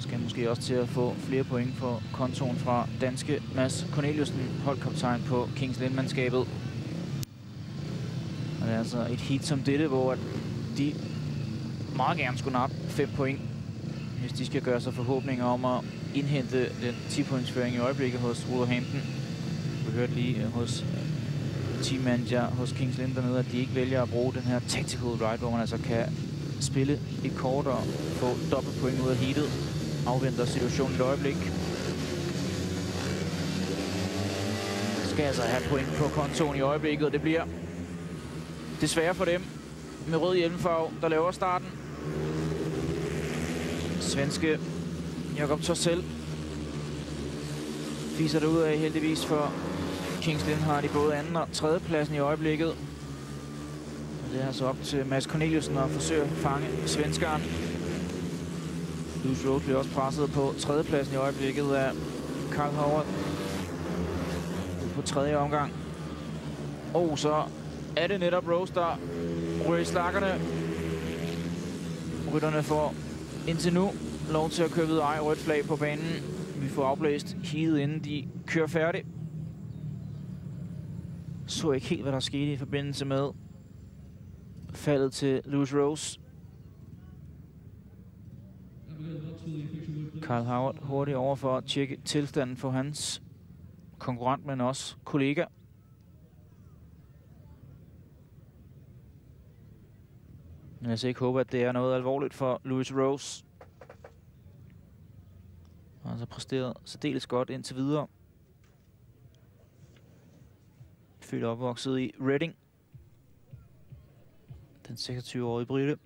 Skal måske også til at få flere point for kontoen fra danske Mads Corneliusen, holdkaptajn på Kings Lynn-mandskabet. Og det er altså et heat som dette, hvor de meget gerne skulle nappe 5 point, hvis de skal gøre sig forhåbninger om at indhente den 10-pointsføring i øjeblikket hos Wolverhampton. Vi hørte lige hos teammanager hos Kings Lynn dernede, at de ikke vælger at bruge den her tactical ride, hvor man altså kan spille et kort og få dobbeltpoint ud af heatet. Afventer situationen et øjeblik. Skal altså have point på kontoen i øjeblikket, og det bliver desværre for dem med rød hjelmfarve, der laver starten. Svenske Jakob Torsell fiser det ud af heldigvis, for Kings Lynn har de både anden og tredje pladsen i øjeblikket. Og det er altså op til Mads Corneliusen at forsøge at fange svenskeren. Lewis Rose bliver også presset på tredjepladsen i øjeblikket af Carl Howard på tredje omgang. Og så er det netop Rose, der ryger i slakkerne. Rytterne får indtil nu lov til at køre videre. Rødt flag på banen. Vi får afblæst heatet, inden de kører færdigt. Så ikke helt, hvad der skete i forbindelse med faldet til Lewis Rose. Kyle Howard hurtigt over for at tjekke tilstanden for hans konkurrent, men også kollega. Men jeg ikke håbe, at det er noget alvorligt for Lewis Rose. Han har altså præsteret særdeles godt indtil videre. Født og opvokset i Reading. Den 26-årige brite,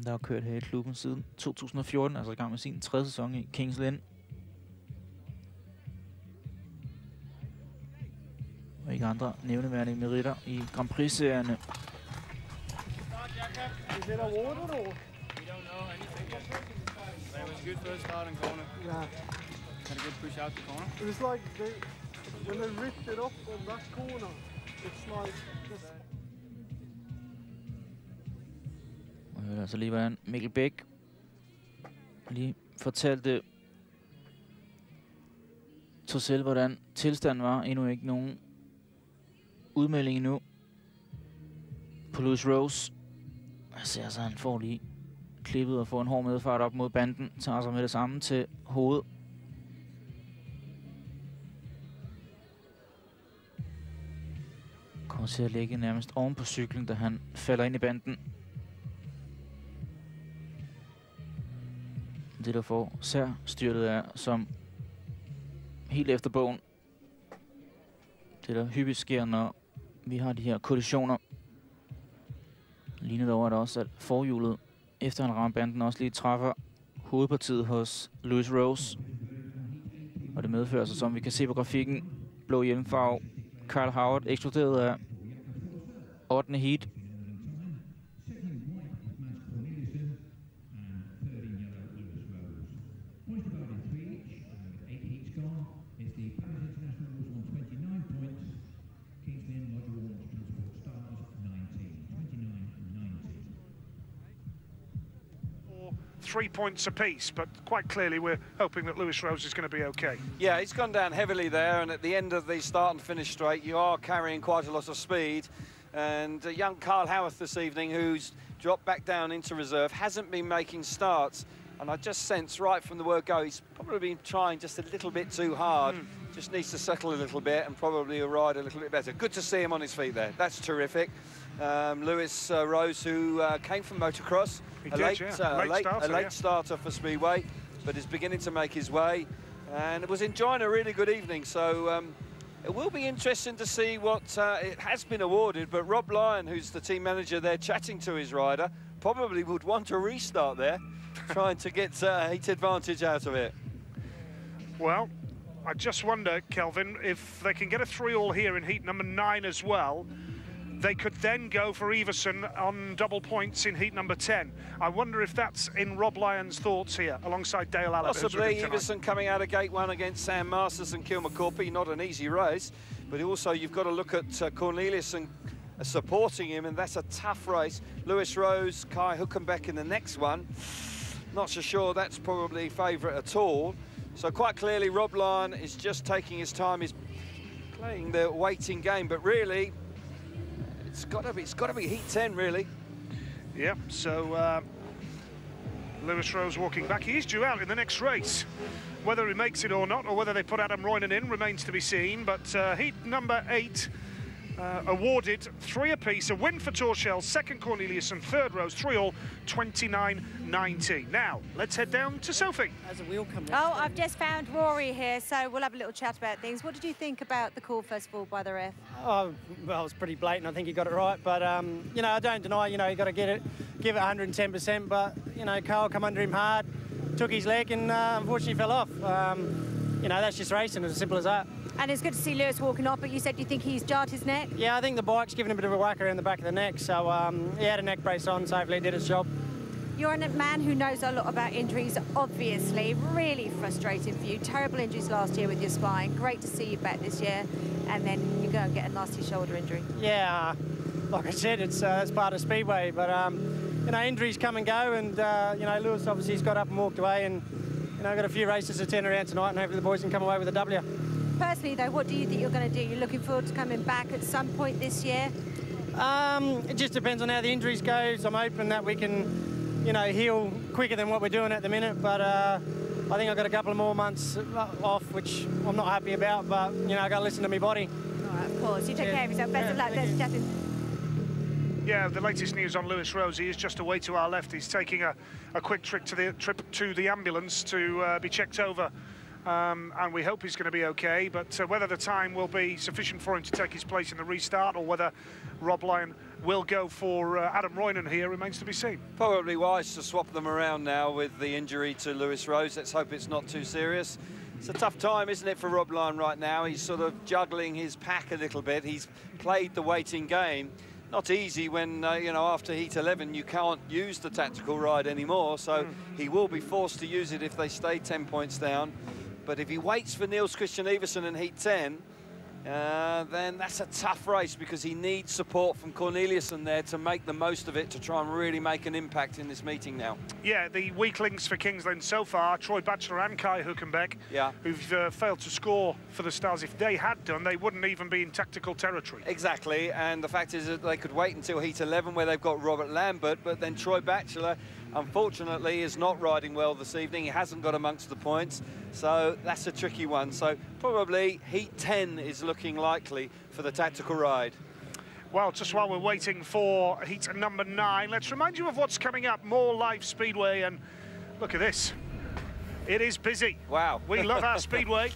der har kørt her i klubben siden 2014, altså i gang med sin 3. sæson i Kings Lynn. Og ikke andre nævneværdige meritter i Grand Prix-serierne. Is it a water or? We don't know anything yet. But it was good first start and corner. Yeah. Had a good push out the corner. It was like when they ripped it up on that corner, it's like just... Og jeg hører altså lige, hvordan Mikkel Bæk lige fortalte til selv, hvordan tilstanden var. Endnu ikke nogen udmelding endnu på Lewis Rose. Jeg ser så, han får lige klippet og får en hård medfart op mod banden. Tager sig med det samme til hovedet. Kommer til at ligge nærmest oven på cyklen, da han falder ind i banden. Det, der får særstyrtet er, som helt efter bogen, det der hyppigt sker, når vi har de her kollisioner. Ligner dog, at også at forhjulet, efter han rammer banden, også lige træffer hovedpartiet hos Lewis Rose. Og det medfører sig, som vi kan se på grafikken, blå hjelmfarve. Kyle Howard eksploderet af 8. heat. Three points apiece, but quite clearly we're hoping that Lewis Rose is going to be okay. Yeah, he's gone down heavily there, and at the end of the start and finish straight, you are carrying quite a lot of speed. And young Kyle Howarth this evening, who's dropped back down into reserve, hasn't been making starts. And I just sense right from the word go, he's probably been trying just a little bit too hard. Just needs to settle a little bit and probably ride a little bit better. Good to see him on his feet there. That's terrific. Lewis Rose, who came from motocross, a late starter for Speedway, but is beginning to make his way, and was enjoying a really good evening. So it will be interesting to see what it has been awarded. But Rob Lyon, who's the team manager there, chatting to his rider, probably would want to restart there, trying to get heat advantage out of it. Well, I just wonder, Kelvin, if they can get a 3-all here in heat number 9 as well. They could then go for Everson on double points in heat number 10. I wonder if that's in Rob Lyon's thoughts here, alongside Dale Allett. Possibly Everson coming out of gate 1 against Sam Masters and Kilmacorpy, not an easy race. But also you've got to look at Cornelius and supporting him, and that's a tough race. Lewis Rose, Kai Hülkenberg in the next one. Not so sure that's probably favourite at all. So quite clearly Rob Lyon is just taking his time. He's playing the waiting game, but really it's got to be heat 10, really. Yeah, so Lewis Rose walking back. He is due out in the next race. Whether he makes it or not, or whether they put Adam Roynan in, remains to be seen. But heat number 8 awarded 3 apiece. A win for Torshäll, second Cornelius, and third Rose. 3-all, 29.90. Now, let's head down to Sophie. As a wheel comes. Oh, I've just found Rory here, so we'll have a little chat about things. What did you think about the call, first of all, by the ref? Oh, well, it was pretty blatant. I think he got it right. But, you know, I don't deny, you know, you got to give it 110%. But, you know, Carl come under him hard, took his leg, and unfortunately fell off. You know, that's just racing, as simple as that. And it's good to see Lewis walking off, but you said you think he's jarred his neck? Yeah, I think the bike's given him a bit of a whack around the back of the neck, so he had a neck brace on, so hopefully it did its job. You're a man who knows a lot about injuries, obviously. Really frustrating for you. Terrible injuries last year with your spine. Great to see you back this year, and then you go and get a nasty shoulder injury. Yeah, like I said, it's part of Speedway, but, you know, injuries come and go, and, you know, Lewis obviously has got up and walked away, and, you know, got a few races to turn around tonight, and hopefully the boys can come away with a W. Personally, though, what do you think you're going to do? You're looking forward to coming back at some point this year? It just depends on how the injuries go. I'm hoping that we can, you know, heal quicker than what we're doing at the minute. But I think I've got a couple of more months off, which I'm not happy about. But, you know, I've got to listen to my body. All right, of course. You take care of yourself. Best of luck. There's Justin. Yeah, the latest news on Lewis Rose. He is just away to our left. He's taking a quick trip to the ambulance to be checked over. And we hope he's going to be okay, but whether the time will be sufficient for him to take his place in the restart, or whether Rob Lyon will go for Adam Roynan here, remains to be seen. Probably wise to swap them around now with the injury to Lewis Rose. Let's hope it's not too serious. It's a tough time, isn't it, for Rob Lyon right now? He's sort of juggling his pack a little bit. He's played the waiting game. Not easy when, you know, after Heat 11, you can't use the tactical ride anymore, so he will be forced to use it if they stay 10 points down. But if he waits for Niels Christian Iversen in Heat 10, then that's a tough race, because he needs support from Corneliusson there to make the most of it, to try and really make an impact in this meeting now. Yeah, the weaklings for Kings Lynn so far, Troy Batchelor and Kai Hülkenberg, who've failed to score for the Stars. If they had done, they wouldn't even be in tactical territory. Exactly, and the fact is that they could wait until Heat 11, where they've got Robert Lambert, but then Troy Batchelor, unfortunately, is not riding well this evening. He hasn't got amongst the points, so that's a tricky one. So probably Heat 10 is looking likely for the tactical ride. Well, just while we're waiting for heat number 9, let's remind you of what's coming up. More live Speedway, and look at this. It is busy. Wow. We love our Speedway.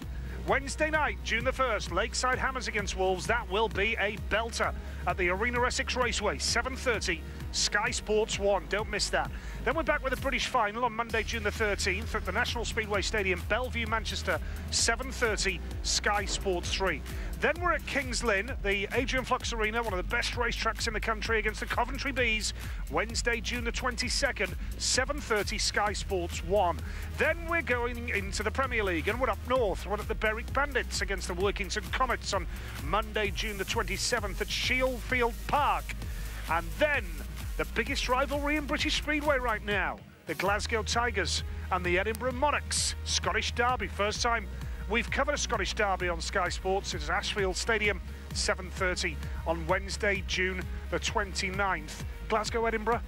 Wednesday night, June the 1st, Lakeside Hammers against Wolves. That will be a belter at the Arena Essex Raceway, 7:30, Sky Sports 1. Don't miss that. Then we're back with the British final on Monday, June the 13th at the National Speedway Stadium, Bellevue, Manchester, 7:30, Sky Sports 3. Then we're at Kings Lynn, the Adrian Flux Arena, one of the best racetracks in the country, against the Coventry Bees, Wednesday, June the 22nd, 7:30, Sky Sports 1. Then we're going into the Premier League, and we're up north. We're at the Berwick Bandits against the Workington Comets on Monday, June the 27th at Shieldfield Park. And then the biggest rivalry in British Speedway right now, the Glasgow Tigers and the Edinburgh Monarchs. Scottish Derby, first time we've covered a Scottish Derby on Sky Sports. It's Ashfield Stadium, 7:30 on Wednesday, June the 29th. Glasgow, Edinburgh,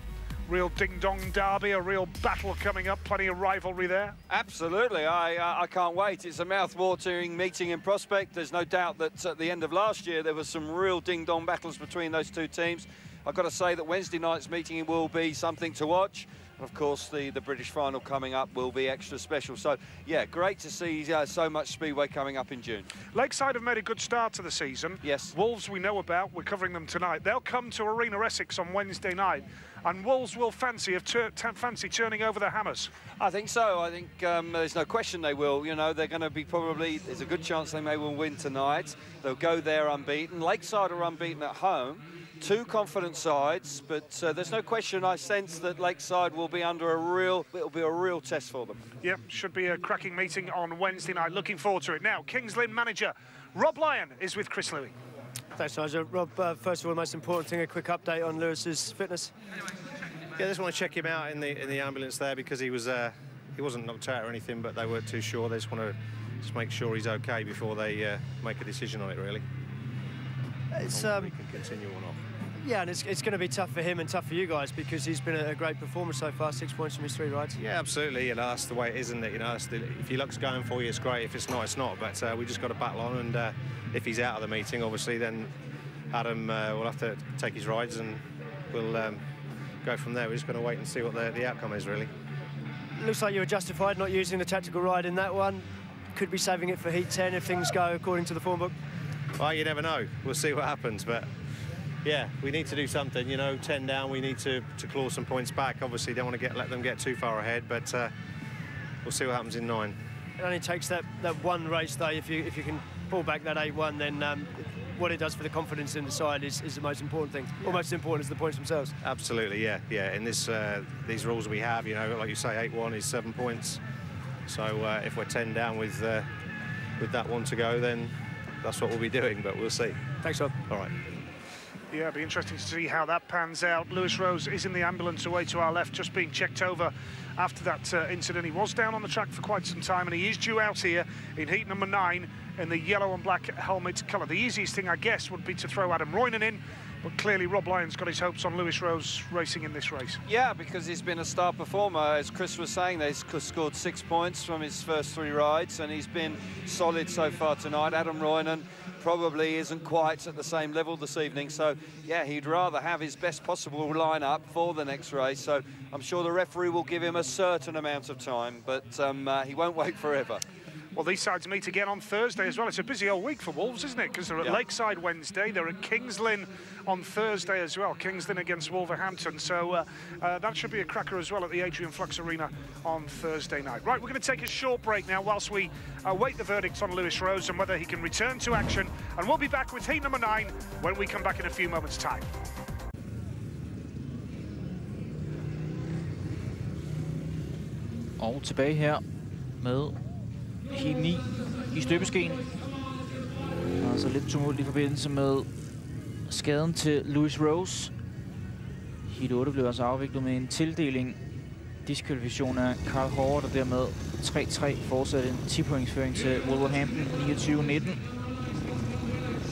real ding-dong derby, a real battle coming up, plenty of rivalry there. Absolutely, I can't wait. It's a mouth-watering meeting in prospect. There's no doubt that at the end of last year, there was some real ding-dong battles between those two teams. I've got to say that Wednesday night's meeting will be something to watch. And of course, the British final coming up will be extra special. So, yeah, great to see so much Speedway coming up in June. Lakeside have made a good start to the season. Yes. Wolves we know about, we're covering them tonight. They'll come to Arena Essex on Wednesday night, and Wolves will fancy turning over the Hammers. I think so. I think there's no question they will. You know, they're going to be there's a good chance they may well win tonight. They'll go there unbeaten. Lakeside are unbeaten at home. Two confident sides, but there's no question. I sense that Lakeside will be under it'll be a real test for them. Yep, should be a cracking meeting on Wednesday night. Looking forward to it. Now, Kings Lynn manager Rob Lyon is with Chris Louis. Thanks, Nigel. Rob, first of all, the most important thing, a quick update on Lewis's fitness. Yeah, I just want to check him out in the ambulance there, because he wasn't knocked out or anything, but they weren't too sure. They just want to make sure he's okay before they make a decision on it, really. It's whether he can continue or not. Yeah, and it's going to be tough for him and tough for you guys, because he's been a great performer so far, 6 points from his 3 rides. Yeah, absolutely. You know, that's the way it is, isn't it? You know, if your luck's going for you, it's great. If it's not, it's not. But we just got to battle on, and if he's out of the meeting, obviously, then Adam will have to take his rides, and we'll go from there. We're just going to wait and see what the outcome is, really. Looks like you were justified not using the tactical ride in that one. Could be saving it for Heat 10 if things go according to the form book. Well, you never know. We'll see what happens, but yeah, we need to do something. You know, 10 down, we need to claw some points back. Obviously, don't want to let them get too far ahead, but we'll see what happens in 9. It only takes that one race, though. If you can pull back that 8-1, then what it does for the confidence in the side is the most important thing. Yeah. Almost as important as the points themselves. Absolutely, yeah. In these rules we have, you know, like you say, 8-1 is 7 points. So if we're 10 down with that one to go, then that's what we'll be doing. But we'll see. Thanks, Rob. All right. Yeah, it'll be interesting to see how that pans out. Lewis Rose is in the ambulance away to our left, just being checked over after that incident. He was down on the track for quite some time, and he is due out here in heat number 9 in the yellow and black helmet colour. The easiest thing, I guess, would be to throw Adam Roynan in, but clearly Rob Lyon's got his hopes on Lewis Rose racing in this race. Yeah, because he's been a star performer. As Chris was saying, he's scored 6 points from his first 3 rides, and he's been solid so far tonight. Adam Roynan probably isn't quite at the same level this evening, so yeah, he'd rather have his best possible lineup for the next race. So I'm sure the referee will give him a certain amount of time, but he won't wait forever. Well, these sides meet again on Thursday as well. It's a busy old week for Wolves, isn't it? Because they're at Lakeside Wednesday, they're at Kings Lynn on Thursday as well. Kings Lynn against Wolverhampton. So that should be a cracker as well at the Adrian Flux Arena on Thursday night. Right, we're going to take a short break now whilst we await the verdicts on Lewis Rose and whether he can return to action. And we'll be back with heat number 9 when we come back in a few moments' time. Og tilbage her med heat 9 i støbeskeen. Altså lidt tumult i forbindelse med skaden til Lewis Rose. Heat 8 blev altså afviklet med en tildeling. Diskvalifikation af Carl Howard, og dermed 3-3 fortsatte en 10-pointsføring til Wolverhampton 29-19.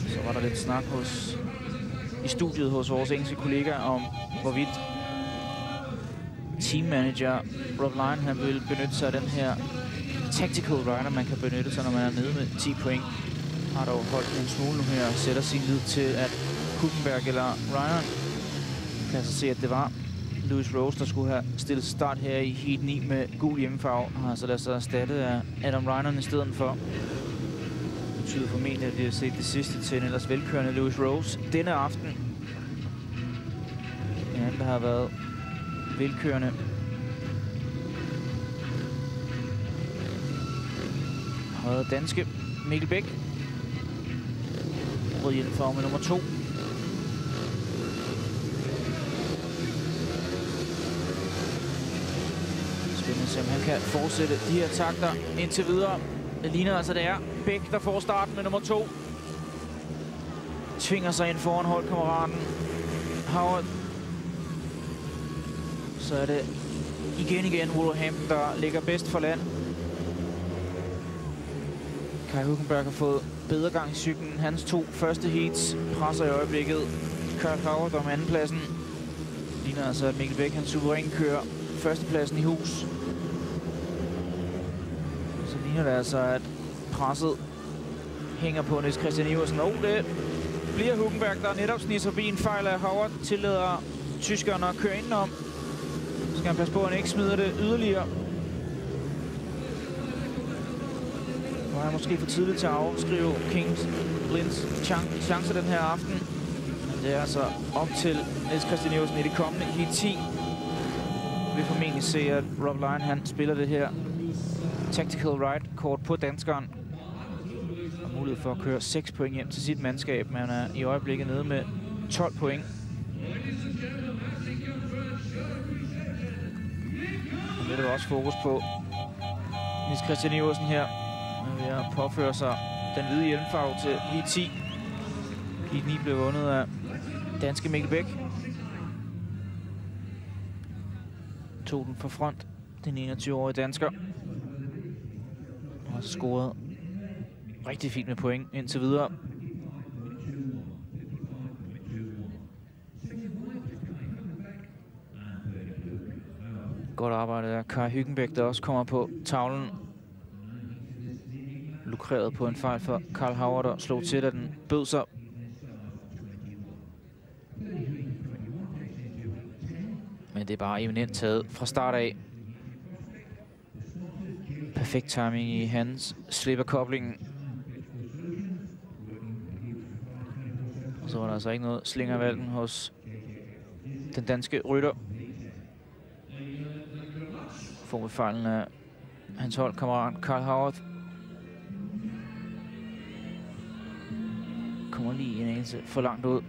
Så var der lidt snak i studiet hos vores engelske kollega om, hvorvidt teammanager Rob Lyon han vil benytte sig af den her tactical rider, man kan benytte sig, når man er nede med 10 point. Har dog holdt en smule nu her og sætter sin lid til, at Hülkenberg eller Ryan kan altså se, at det var Lewis Rose, der skulle have stillet start her i heat 9 med gul hjemmefarve. Har altså ladet sig erstatte af Adam Ryan i stedet for. Det betyder formentlig, at vi har set det sidste til en ellers velkørende Lewis Rose denne aften. Ja, der har været velkørende. Højre danske Mikkel Bæk. Rød hjælpfarve med nummer 2. Spændende, som han kan fortsætte de her takter indtil videre. Det ligner altså, det er Bæk, der får starten med nummer 2. Tvinger sig ind foran holdkammeraten Howard. Så er det igen Wolverhampton, der ligger bedst for land. Kai Hülkenberg har fået bedre gang i cyklen. Hans 2 første heats presser i øjeblikket Carl Howard om andenpladsen. Ligner altså, at Mikkel Bæk han suverænt kører førstepladsen i hus. Så ligner det altså, at presset hænger på Niels Christian Iversen. Det bliver Hülkenberg, der netop sniger forbi en fejl af Howard. Tillader tyskerne at køre indenom. Så skal han passe på, at han ikke smider det yderligere. Nu er jeg måske for tidligt til at afskrive Kings Lynns chance den her aften. Men det er altså op til Niels Christian Iversen i det kommende heat 10. Vi vil formentlig se, at Rob Lyon han spiller det her tactical ride-kort på danskeren. Og mulighed for at køre 6 point hjem til sit mandskab. Man er i øjeblikket nede med 12 point. Og det er der også fokus på Niels Christian Iversen her. Ved at påføre sig den hvide hjelmfarve til heat 10. Heat 9 blev vundet af danske Mikkel Bæk. Tog den for front, den 21-årige dansker. Og har scoret rigtig fint med point indtil videre. Godt arbejde af Kai Hülkenberg, der også kommer på tavlen. Lukreret på en fejl for Carl Howard og slog til, da den bød sig. Men det er bare eminent taget fra start af. Perfekt timing i hans slip af koblingen. Og så var der altså ikke noget slingervalgen hos den danske rytter. Får vi fejlen af hans holdkammerat Carl Howard. Kommer lige en anelse for langt ud.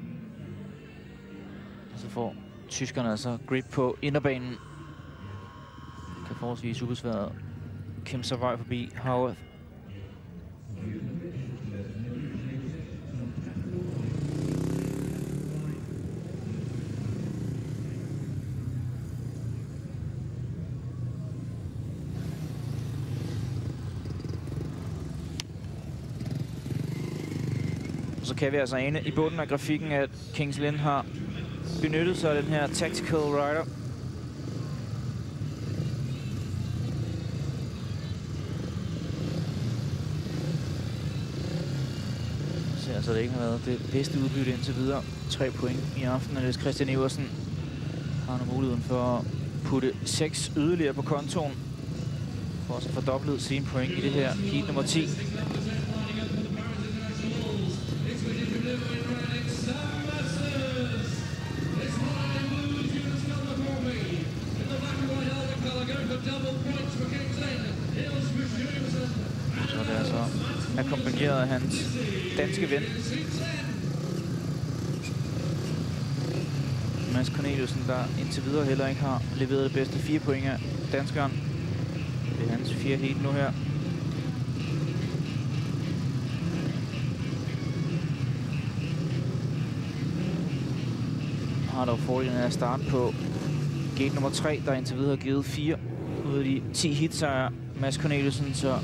Og så får tyskerne altså grip på inderbanen. Kan forholdsvis ubesværet kæmpe sig vej forbi Howard. så kan vi altså ane i bunden af grafikken, at Kings Lynn har benyttet sig af den her Tactical Rider. Så altså, det ikke har været det bedste udbytte indtil videre. 3 point i aften, og Christian Iversen har nu muligheden for at putte 6 yderligere på kontoen. For også at fordoblet sine point i det her heat nummer 10. Så det er altså akkompagneret af hans danske ven, Mads Corneliussen, der indtil videre heller ikke har leveret det bedste 4 point af danskeren. Det er hans 4. heat nu her. Har dog fordelen af at starte på gate nummer 3, der indtil videre har givet 4 ud af de 10 hits af Mads Corneliussen, så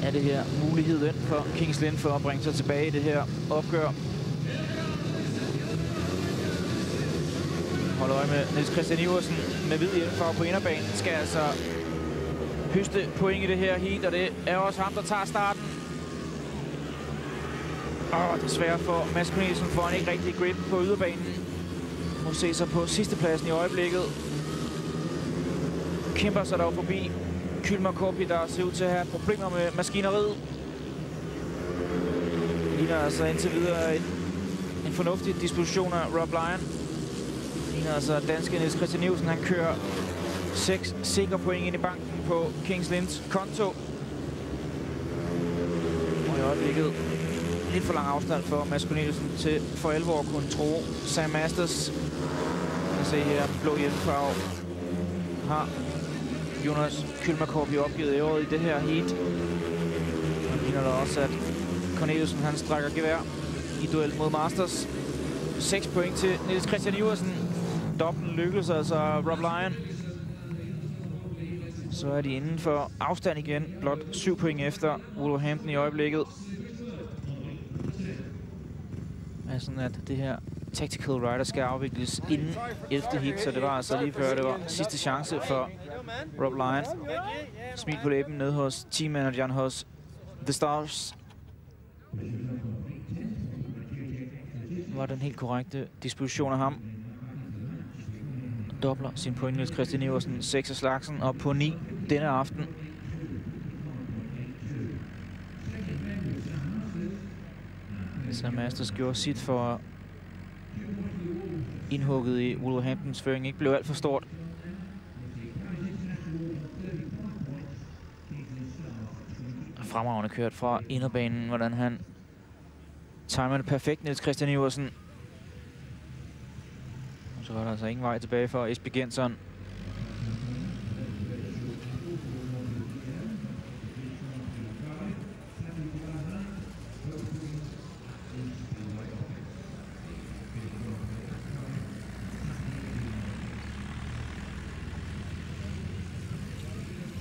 er det her muligheden for Kings Lynn for at bringe sig tilbage i det her opgør. Hold øje med Niels Christian Iversen med hvid hjelmfarve på inderbanen. Skal altså høste point i det her heat, og det er også ham, der tager starten. Desværre for Mads Corneliussen, får han ikke rigtig grip på yderbanen. Må se sig på sidstepladsen i øjeblikket. Kæmper sig dog forbi Kylmer Korpi, der ser ud til at have problemer med maskineriet. Ligner altså indtil videre en fornuftig disposition af Rob Lyon. Ligner altså danske Niels Christian Iversen. Han kører 6 sikre point ind i banken på Kings Lynns konto. Og i øjeblikket lidt for lang afstand for Mads Corneliussen til for alvor at kunne tro Sam Masters. Vi kan se her, blå hjelmfarve har Jonas Kylmer Korpi opgivet i året i det her heat. Og ligner der også, at Corneliussen han strækker gevær i duel mod Masters. 6 point til Niels Christian Iversen. Dobbelt lykkedes altså Rob Lyon. Så er de inden for afstand igen. Blot 7 point efter Wolverhampton i øjeblikket. Det er sådan, at det her Tactical Rider skal afvikles inden 11. heat, så det var altså lige før det var sidste chance for Rob Lyon. Smil på læben nede hos teammanageren hos The Stars. Var den helt korrekte disposition af ham. Dobler sin point Niels Christian Iversen 6 af slagsen op på 9 denne aften. Så Masters gjorde sit for indhugget i Wolverhamptons føring ikke blev alt for stort. Fremragende kørt fra inderbanen, hvordan han timer det perfekt, Niels Christian Iversen. Og så var der altså ingen vej tilbage for Esbjerg Gensson.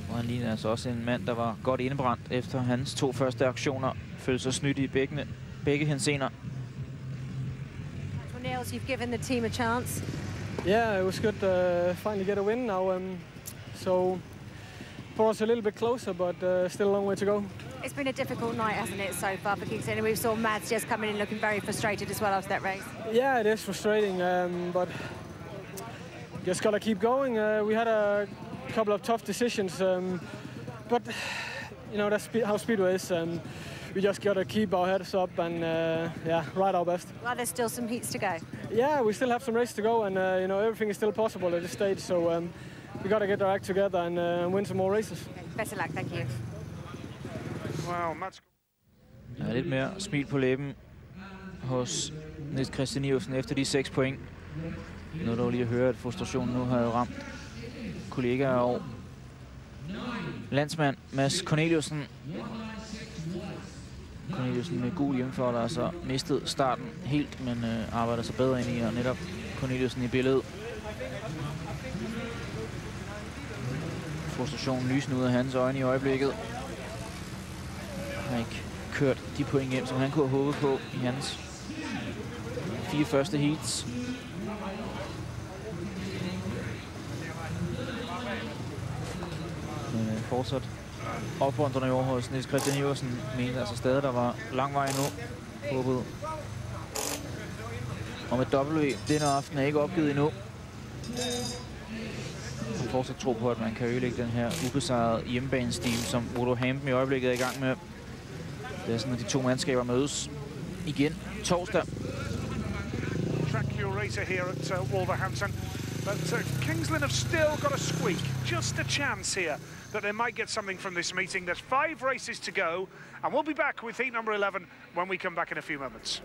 Og han ligner altså også en mand, der var godt indebrændt efter hans 2 første aktioner. Følte sig snydt i begge henseender. Nils, you've given the team a chance. Yeah, it was good to finally get a win now. So brought us a little bit closer, but still a long way to go. It's been a difficult night, hasn't it, so far for Kings Lynn? We saw Mads just coming in looking very frustrated as well after that race. Yeah, it is frustrating, but just gotta keep going. We had a couple of tough decisions, but you know that's how Speedway is. We just gotta keep our heads up and ride our best. Well, there's still some heats to go. Yeah, we still have some races to go, and you know everything is still possible at this stage. So we gotta get our act together and win some more races. Okay. Better luck, thank you. Wow, Mads. Ja, lidt mere smil på læben hos Niels Christian Iversen efter de 6 point. Noget dog lige at høre, at frustrationen nu havde ramt kollegaer og landsmand Mads Corneliussen. Corneliussen med gul hjemmefor, der altså mistet starten helt, men arbejder sig bedre ind i, og netop Corneliussen i billedet. Frustrationen lysende ud af hans øjne i øjeblikket. Har ikke kørt de point hjem, som han kunne have håbet på i hans 4 første heats. Men fortsat opmuntrende i år hos Niels Christian Iversen. Mente altså stadig, der var lang vej endnu. Håbet. Og med W denne aften er ikke opgivet endnu. Han fortsat tro på, at man kan ødelægge den her ubesejrede hjemmebanestil, som Wolverhampton i øjeblikket er i gang med. Det er sådan, at de to mandskaber mødes igen torsdag. Track curator here at Wolverhampton. But Kings Lynn have still got a squeak, just a chance here that they might get something from this meeting. There's 5 races to go, and we'll be back with heat number 11 when we come back in a few moments.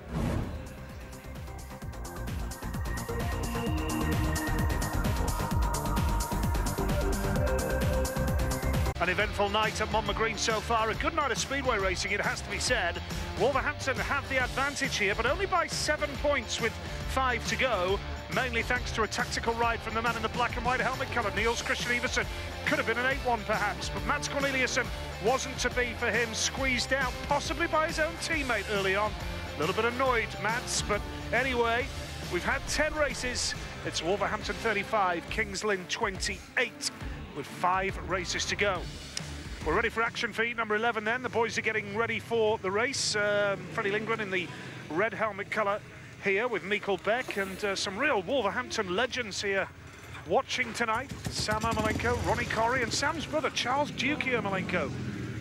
An eventful night at Monmouth Green so far. A good night of speedway racing, it has to be said. Wolverhampton have the advantage here, but only by 7 points with 5 to go. Mainly thanks to a tactical ride from the man in the black and white helmet colour, Niels Christian Iversen. Could have been an 8-1 perhaps, but Mats Corneliusson wasn't to be for him. Squeezed out, possibly by his own teammate early on. A little bit annoyed, Mats, but anyway, we've had 10 races. It's Wolverhampton 35, Kings Lynn 28, with 5 races to go. We're ready for action for heat number 11 then. The boys are getting ready for the race. Freddie Lindgren in the red helmet colour here with Mikkel Beck, and some real Wolverhampton legends here watching tonight. Sam Ermolenko, Ronnie Corrie, and Sam's brother Charles Dukey Ermolenko,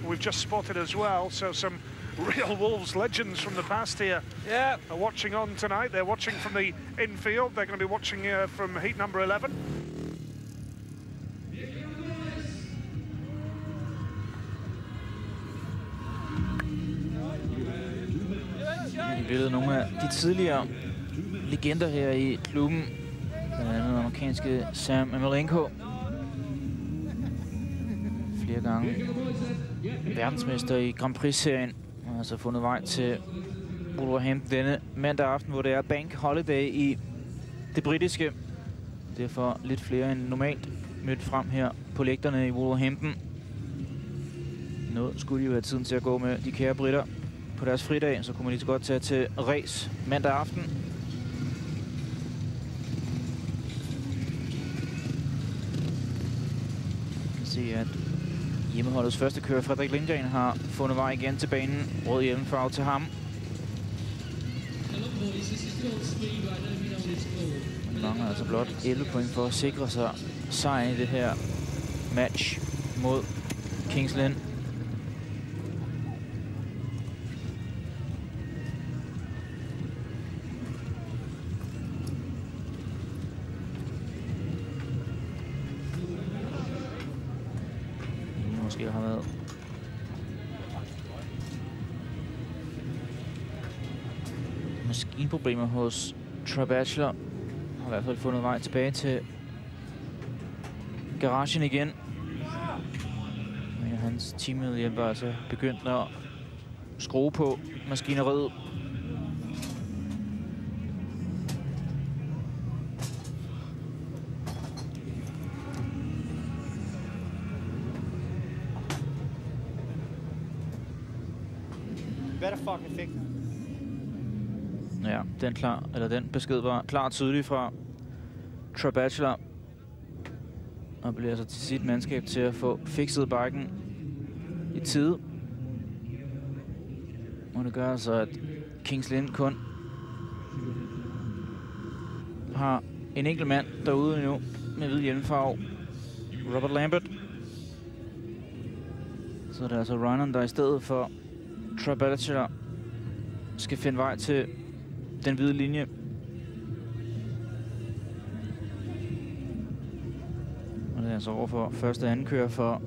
who we've just spotted as well. So some real Wolves legends from the past here are watching on tonight. They're watching from the infield. They're going to be watching from heat number 11. Vi ved nogle af de tidligere legender her i klubben. Blandt andet amerikanske Sam Ermolenko. Flere gange verdensmester i Grand Prix-serien. Og har altså fundet vej til Wolverhampton denne mandag aften, hvor det er Bank Holiday i det britiske. Derfor lidt flere end normalt mødt frem her på lægterne i Wolverhampton. Noget skulle jo have tiden til at gå med de kære britter. På deres fridag, så kunne man lige så godt tage til race mandag aften. Vi kan se, at hjemmeholdets første kører, Frederik Lindgren, har fundet vej igen til banen. Rød hjelmfarve til ham. Han mangler altså blot 11 point for at sikre sig sejren i det her match mod Kings Lynn. Måske har været maskinproblemer hos Troy Batchelor. Har i hvert fald fundet vej tilbage til garagen igen. Men hans teammedhjælper er altså begyndt at skrue på maskineriet. Ja, den besked var klar og tydelig fra Troy Batchelor. Og bliver altså til sit mandskab til at få fikset biken i tide. Og det gør altså, at Kings Lynn kun har en enkelt mand derude nu med hvid hjelmfarve. Robert Lambert. Så det er altså runneren, der i stedet for Troy Batchelor skal finde vej til den hvide linje. Og det er altså over for første og anden kører for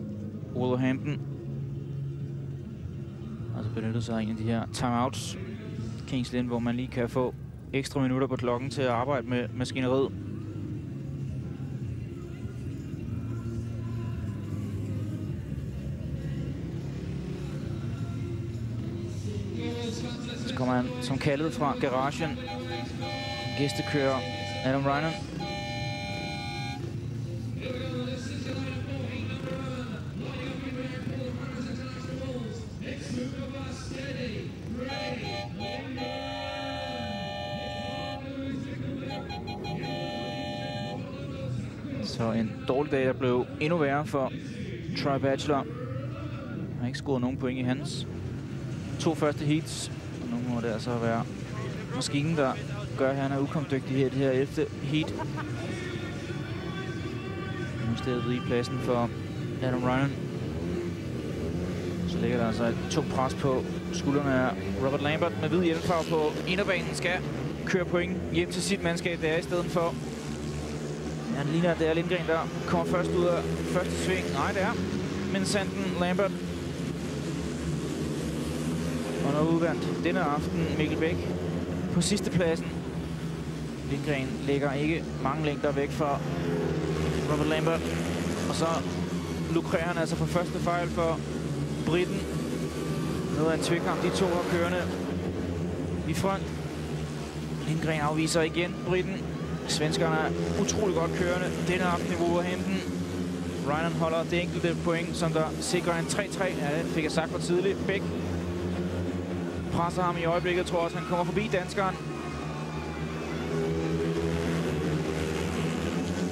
Wolverhampton. Altså benyttet sig af en af de her timeouts. Kings Lynn, hvor man lige kan få ekstra minutter på klokken til at arbejde med maskineriet. Så kommer han som kaldet fra garagen. Gæstekører Adam Reiner. Så en dårlig dag, der blev endnu værre for Troy Batchelor. Han har ikke scoret nogen point i hans 2 første heats. Og nu må det altså være maskinen, der gør, at han er ukomdygtig her i det her 11. heat. Nu stedet i pladsen for Adam Ryan. Så ligger der altså et tungt pres på skuldrene af Robert Lambert med hvid hjelmfarve på inderbanen. Skal køre point hjem til sit mandskab, det er i stedet for. Ja, det ligner, at det er Lindgren, der kommer først ud af første sving. Nej, det er Minsanden Lambert. Og når udvandt denne aften Mikkel Bæk på sidste pladsen. Lindgren ligger ikke mange længder væk fra Robert Lambert. Og så lukrerer han altså på første fejl for briten. Noget af en tvekamp, de to har kørende i front. Lindgren afviser igen briten. Svenskerne er utrolig godt kørende denne aften i Wolverhampton. Ryan holder det enkelte point, som der sikrer en 3-3. Ja, det fik jeg sagt for tidligt. Bæk presser ham i øjeblikket. Jeg tror også, han kommer forbi danskeren.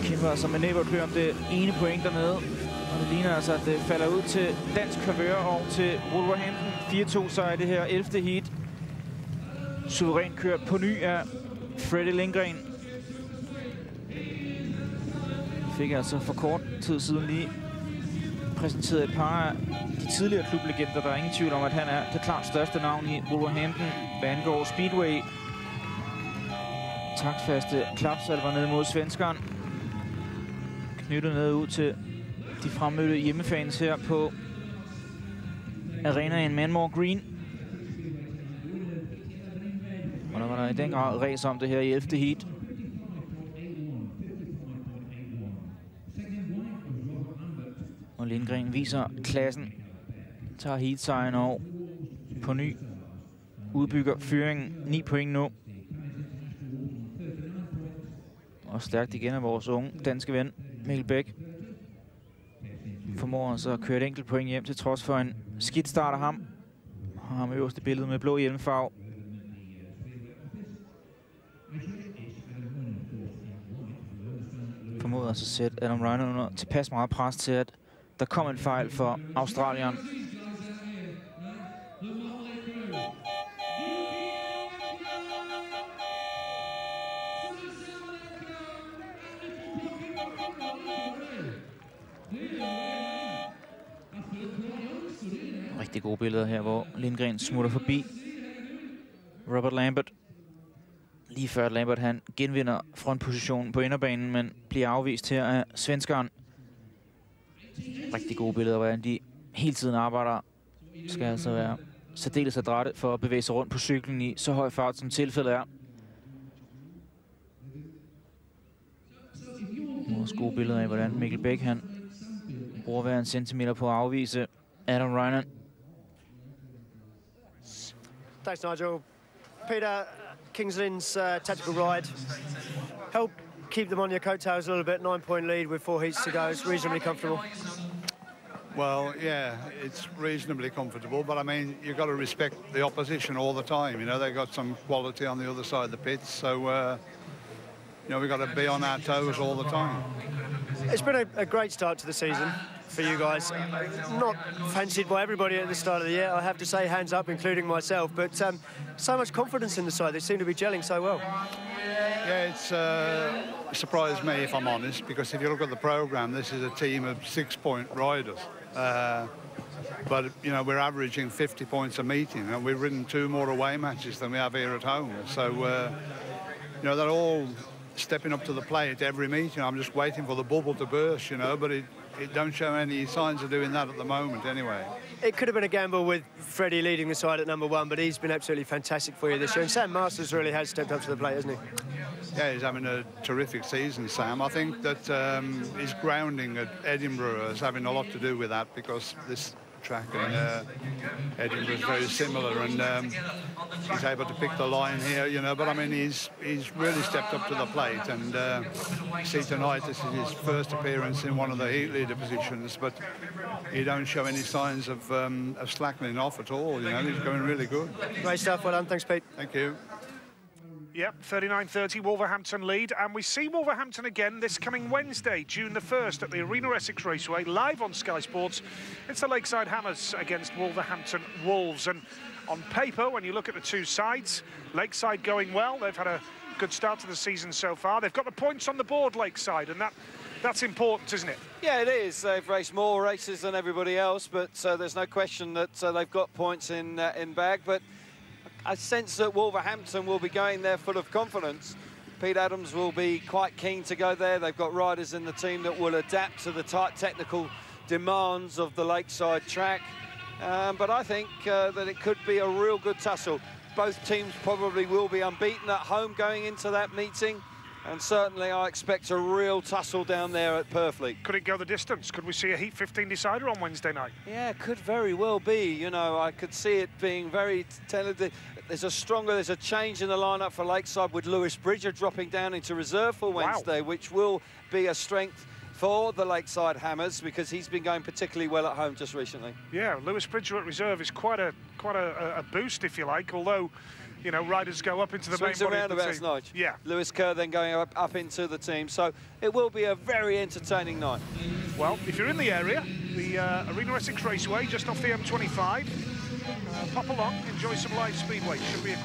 Kæmper altså med næb og klør om det ene point dernede. Og det ligner altså, at det falder ud til dansk favør og til Wolverhampton. 4-2 sejr i det her 11. heat. Suverænt kørt på ny af Freddie Lindgren. Fik altså for kort tid siden lige præsenteret et par af de tidligere klublegender. Der er ingen tvivl om, at han er det klart største navn i Wolverhampton, hvad angår Speedway. Taktfaste klapsalver ned mod svenskeren. Knyttet ned ud til de fremmødte hjemmefans her på arenaen Manmore Green. Og der var der i den grad race om det her i 11. heat. Og Lindgren viser klassen, tager heatsejren og på ny udbygger fyringen. 9 point nu. Og stærkt igen af vores unge danske ven Mikkel Bæk. Formår altså at køre et enkelt point hjem til trods for en skidt start af ham. Og ham øverste billede med blå hjelmfarve. Formåede altså at sætte Adam Ryan under tilpas meget pres til, at der kom en fejl for Australien. Rigtig gode billeder her, hvor Lindgren smutter forbi Robert Lambert. Lige før Lambert han genvinder frontpositionen på inderbanen, men bliver afvist her af svenskeren. Rigtig gode billeder, hvordan de hele tiden arbejder. Skal altså være særdeles adrætte for at bevæge sig rundt på cyklen i så høj fart, som tilfældet er. Også gode billeder af, hvordan Mikkel Bæk han bruger hver en centimeter på at afvise Adam Ryan. Thanks, Nigel. Peter, Kings Lynn's tactical ride help keep them on your coattails a little bit. 9-point lead with 4 heats to go. It's reasonably comfortable. Well, yeah, it's reasonably comfortable, but I mean, you've got to respect the opposition all the time. You know, they've got some quality on the other side of the pits, so, you know, we've got to be on our toes all the time. It's been a great start to the season for you guys. Not fancied by everybody at the start of the year, I have to say, hands up, including myself, but so much confidence in the side. They seem to be gelling so well. Yeah, it's surprised me, if I'm honest, because if you look at the programme, this is a team of 6-point riders. But, you know, we're averaging 50 points a meeting, and we've ridden 2 more away matches than we have here at home. So, you know, they're all stepping up to the plate every meeting. I'm just waiting for the bubble to burst, you know, but it don't show any signs of doing that at the moment anyway. It could have been a gamble with Freddie leading the side at number 1, but he's been absolutely fantastic for you this year. And Sam Masters really has stepped up to the plate, hasn't he? Yeah, he's having a terrific season, Sam. I think that his grounding at Edinburgh is having a lot to do with that, because this track and Edinburgh is very similar, and he's able to pick the line here, you know. But I mean, he's really stepped up to the plate, and see tonight this is his first appearance in one of the heat leader positions, but he don't show any signs of slackening off at all. You know, he's going really good. Great stuff. Well done. Thanks, Pete. Thank you. Yep, 39-30, Wolverhampton lead. And we see Wolverhampton again this coming Wednesday, June the 1st, at the Arena Essex Raceway, live on Sky Sports. It's the Lakeside Hammers against Wolverhampton Wolves. And on paper, when you look at the two sides, Lakeside going well. They've had a good start to the season so far. They've got the points on the board, Lakeside, and that's important, isn't it? Yeah, it is. They've raced more races than everybody else, but there's no question that they've got points in bag. But I sense that Wolverhampton will be going there full of confidence. Pete Adams will be quite keen to go there. They've got riders in the team that will adapt to the tight technical demands of the Lakeside track. But I think that it could be a real good tussle. Both teams probably will be unbeaten at home going into that meeting. And certainly I expect a real tussle down there at Purfleet. Could it go the distance? Could we see a Heat 15 decider on Wednesday night? Yeah, it could very well be. You know, I could see it being very talented. There's a change in the lineup for Lakeside with Lewis Bridger dropping down into reserve for Wednesday, which will be a strength for the Lakeside Hammers because he's been going particularly well at home just recently. Yeah, Lewis Bridger at reserve is quite a boost, if you like, although, you know, riders go up into the main body of the team. Nigel. Yeah. Lewis Kerr then going up into the team. So it will be a very entertaining night. Well, if you're in the area, the Arena Essex Raceway, just off the M25, pop along, enjoy some live speedway. Should be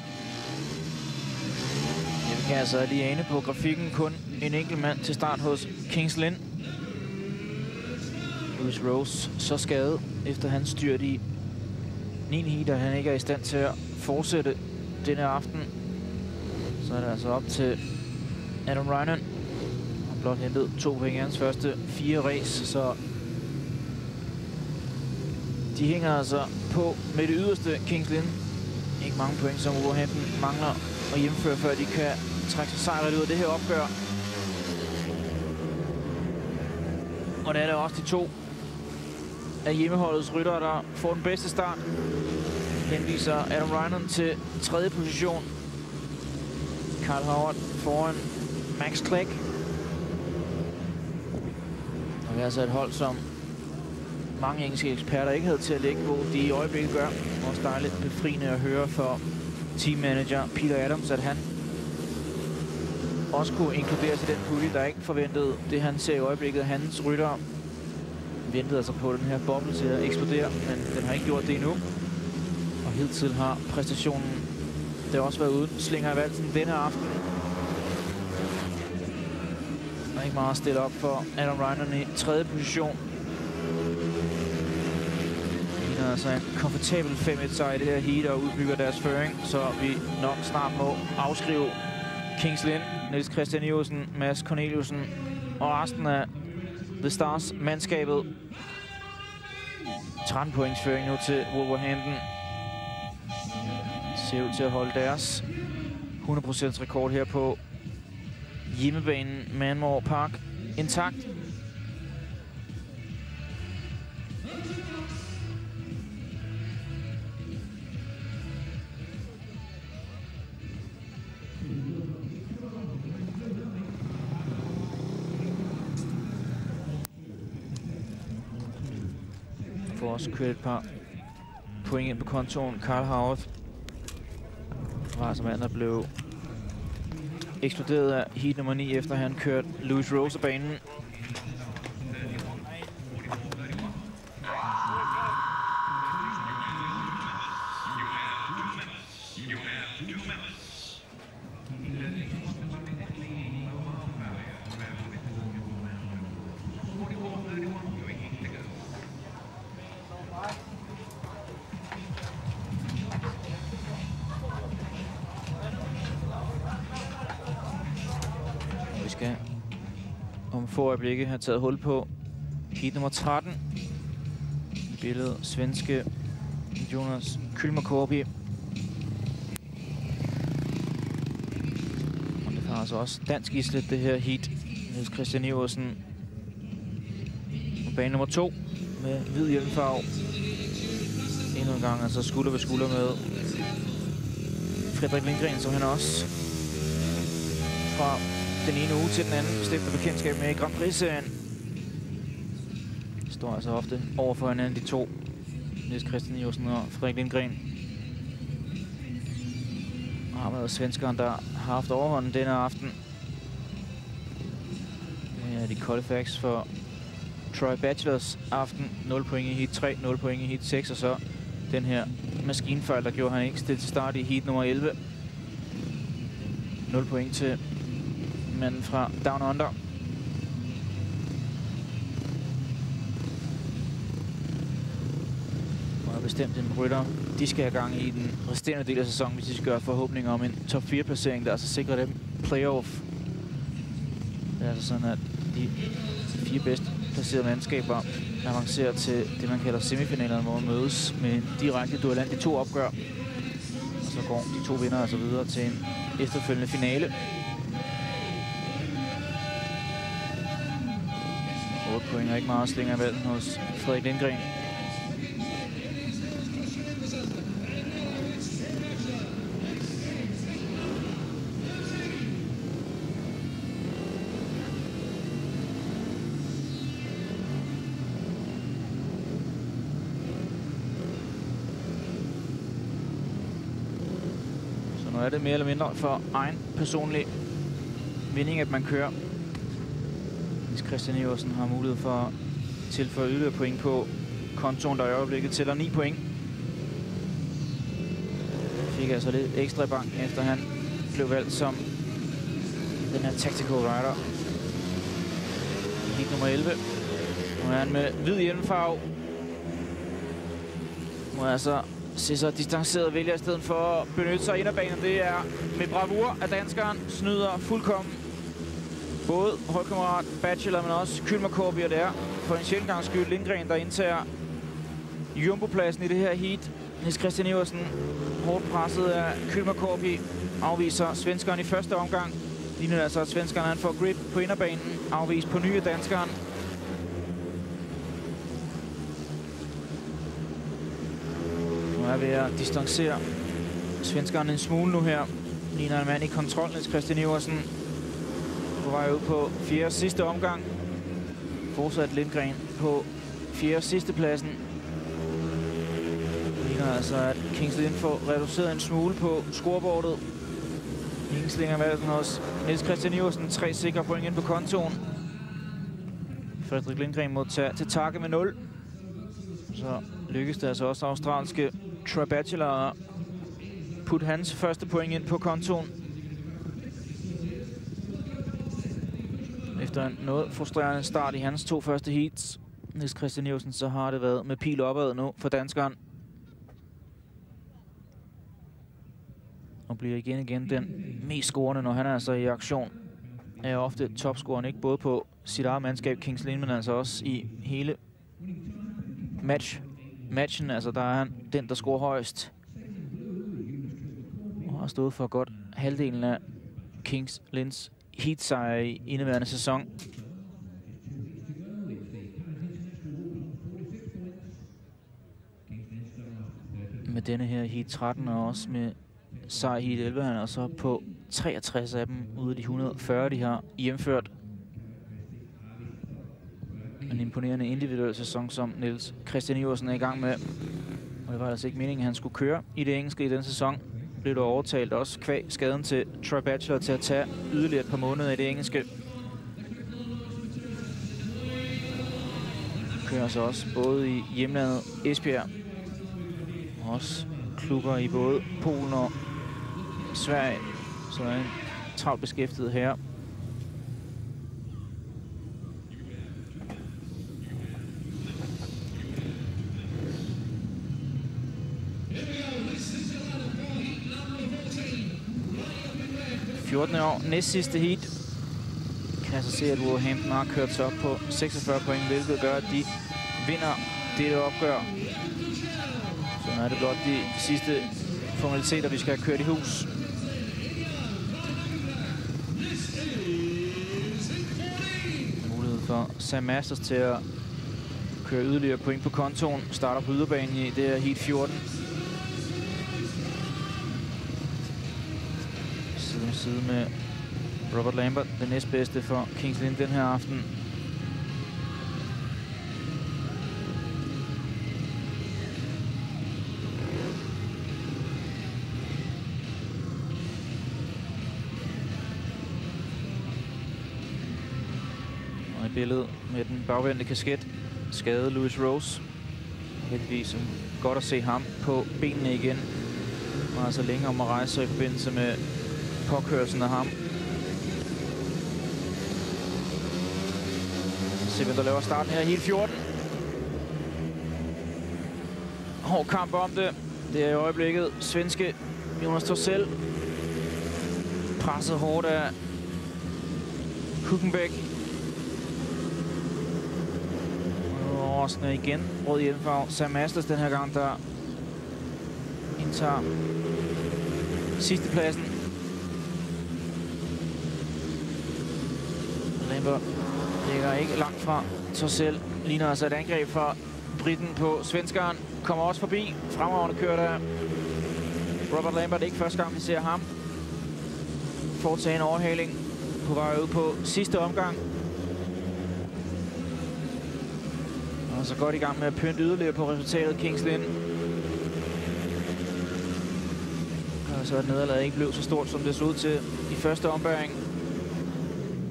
Vi kan altså lige ane på grafikken. Kun en enkelt mand til start hos Kings Lynn. Lewis Rose så skadet efter hans styrt i 9. heat, og han ikke er i stand til at fortsætte denne aften. Så er det altså op til Adam Rynan. Han blot hentet 2 point i hans første 4 race, så de hænger altså på med det yderste Kings Lynn. Ikke mange point, som Wolverhampton mangler at hjemføre, før de kan trække sig sejret ud af det her opgør. Og det er der også de 2 af hjemmeholdets ryttere, der får den bedste start. Henviser Adam Rynan til 3. position. Carl Howard foran Max Clegg. Og det er altså et hold, som mange engelske eksperter ikke havde til at lægge, hvor de i øjeblikket gør. Også dejligt befriende at høre for teammanager Peter Adams, at han også kunne inkluderes i den pulje, der ikke forventede det, han ser i øjeblikket. Hans ryttere ventede altså på den her boble til at eksplodere, men den har ikke gjort det endnu. Og hidtil har præstationen der også været uden slinger i valsen denne aften. Der er ikke meget at stille op for Adam Rynan i 3. position. Det er altså en komfortabel 5-1 sejr i det her heat og udbygger deres føring, så vi nok snart må afskrive Kings Lynn, Niels Christian Iversen, Mads Corneliusen og resten af The Stars mandskabet. 13 points føring nu til Wolverhampton. Ser ud til at holde deres 100% rekord her på hjemmebanen Manmore Park intakt. Får også kørt et par point ind på kontoen. Carl Howard var som der blev eksploderet af heat nummer 9, efter han kørte Lewis Rose af banen. Om få øjeblikke har taget hul på heat nummer 13. Billedet svenske Jonas Kylmäkorpi. Og det har altså også dansk islet, det her heat. Niels Christian Iversen på bane nummer 2 med hvid hjelmfarve. Endnu en gang altså skulder ved skulder med Frederik Lindgren, som han også fra den ene uge til den anden stifter bekendtskab med i Grand Prix-serien. Står altså ofte over for hinanden, de 2. Niels Christian Iversen og Frederik Lindgren. har været svenskeren, der har haft overhånden denne aften. Det er de kolde facts for Troy Batchelors aften. 0 point i heat 3, 0 point i heat 6, og så den her maskinfejl, der gjorde han ikke stillet til start i heat nummer 11. 0 point til manden fra Down Under. Og bestemt en rytter, de skal have gang i den resterende del af sæsonen, hvis de skal gøre forhåbninger om en top 4-placering, der altså sikrer dem playoff. Det er altså sådan, at de 4 bedst placerede mandskaber avancerer til det, man kalder semifinalerne, hvor man mødes med en direkte duellant i 2 opgør. Og så går de 2 vinder altså videre til en efterfølgende finale. 8 point er ikke meget slinger i valgen hos Frederik Lindgren. Så nu er det mere eller mindre for egen personlig vinding, at man kører. Hvis Christian Iversen har mulighed for at tilføje yderligere point på kontoen, der i øjeblikket tæller 9 point. Fik altså lidt ekstra i banken, efter han blev valgt som den her tactical rider. Heat nummer 11. Nu er han med hvid hjelmfarve. Må altså se så distanceret vælger i stedet for at benytte sig af inderbanen. Det er med bravur, at danskeren snyder fuldkommen både holdkammerat Batchelor, men også Kylmerkorpi, og det er for en sjældent gang skyld Lindgren, der indtager jumbopladsen i det her heat. Niels Christian Iversen, hårdt presset af Kylmerkorpi, afviser svenskeren i første omgang. Ligner altså, at svenskeren han får grip på inderbanen, afvist på nye danskeren. Nu er vi at distancere svenskeren en smule nu her. Ligner en mand i kontrol, Niels Christian Iversen. På vej ud på 4. sidste omgang. Fortsat Lindgren på 4. sidste pladsen. Det ligner altså, at Kings Lynn får reduceret en smule på scoreboardet. Ingen slinger valsen hos Niels Christian Iversen. 3 sikre point ind på kontoen. Frederik Lindgren må tage til takke med 0. Så lykkes det altså også australske Troy Batchelor at putte hans første point ind på kontoen. Efter en noget frustrerende start i hans 2 første heats, Niels Christian Iversen, så har det været med pil opad nu for danskeren. Og bliver igen den mest scorende, når han er altså i aktion. Er ofte topscoren, ikke både på sit eget mandskab, Kings Lynn, men altså også i hele matchen. Altså der er han den, der scorer højst. Og har stået for godt halvdelen af Kings Lynns heatsejr i indeværende sæson. Med denne her heat 13 og også med sejr heat 11, han er så på 63 af dem ud af de 140, de har hjemført. En imponerende individuel sæson, som Niels Christian Iversen er i gang med. Og det var altså ikke meningen, at han skulle køre i det engelske i den sæson. Blev der overtalt også kvæg skaden til Troy Batchelor til at tage yderligere et par måneder i det engelske. Kører så også både i hjemlandet Esbjerg, og også klubber i både Polen og Sverige, så er en travlt beskæftiget her. År, næst sidste heat. Kan altså se, at Wolverhampton har kørt sig op på 46 point, hvilket gør, at de vinder dette opgør. Så nu er det blot de sidste formaliteter, vi skal have kørt i hus. Mulighed for Sam Masters til at køre yderligere point på kontoen. Starter på yderbanen i det her heat 14. Side med Robert Lambert, den næstbedste for Kings Lynn den her aften. billede med den bagvendte kasket. Skade Louis Rose. Heldigvis godt at se ham på benene igen. Og altså længe om at rejse sig i forbindelse med påkørslen af ham. Se, hvem der laver starten her i hele 14. Hård kamp om det. Det er i øjeblikket svenske Jonas Torssell. Presset hårdt af Hülkenberg. Overraskende igen. Rød hjelmfarve. Sam Masters den her gang, der indtager sidstepladsen. Lambert ligger ikke langt fra Torssell. Ligner altså et angreb fra briten på svenskeren. Kommer også forbi. Fremragende kørt af Robert Lambert. Det er ikke første gang, vi ser ham foretage en overhaling på vej ud på sidste omgang. Og så godt i gang med at pynte yderligere på resultatet. Kings Lynn. Og så at nederlaget ikke blev så stort, som det så ud til i første ombæring.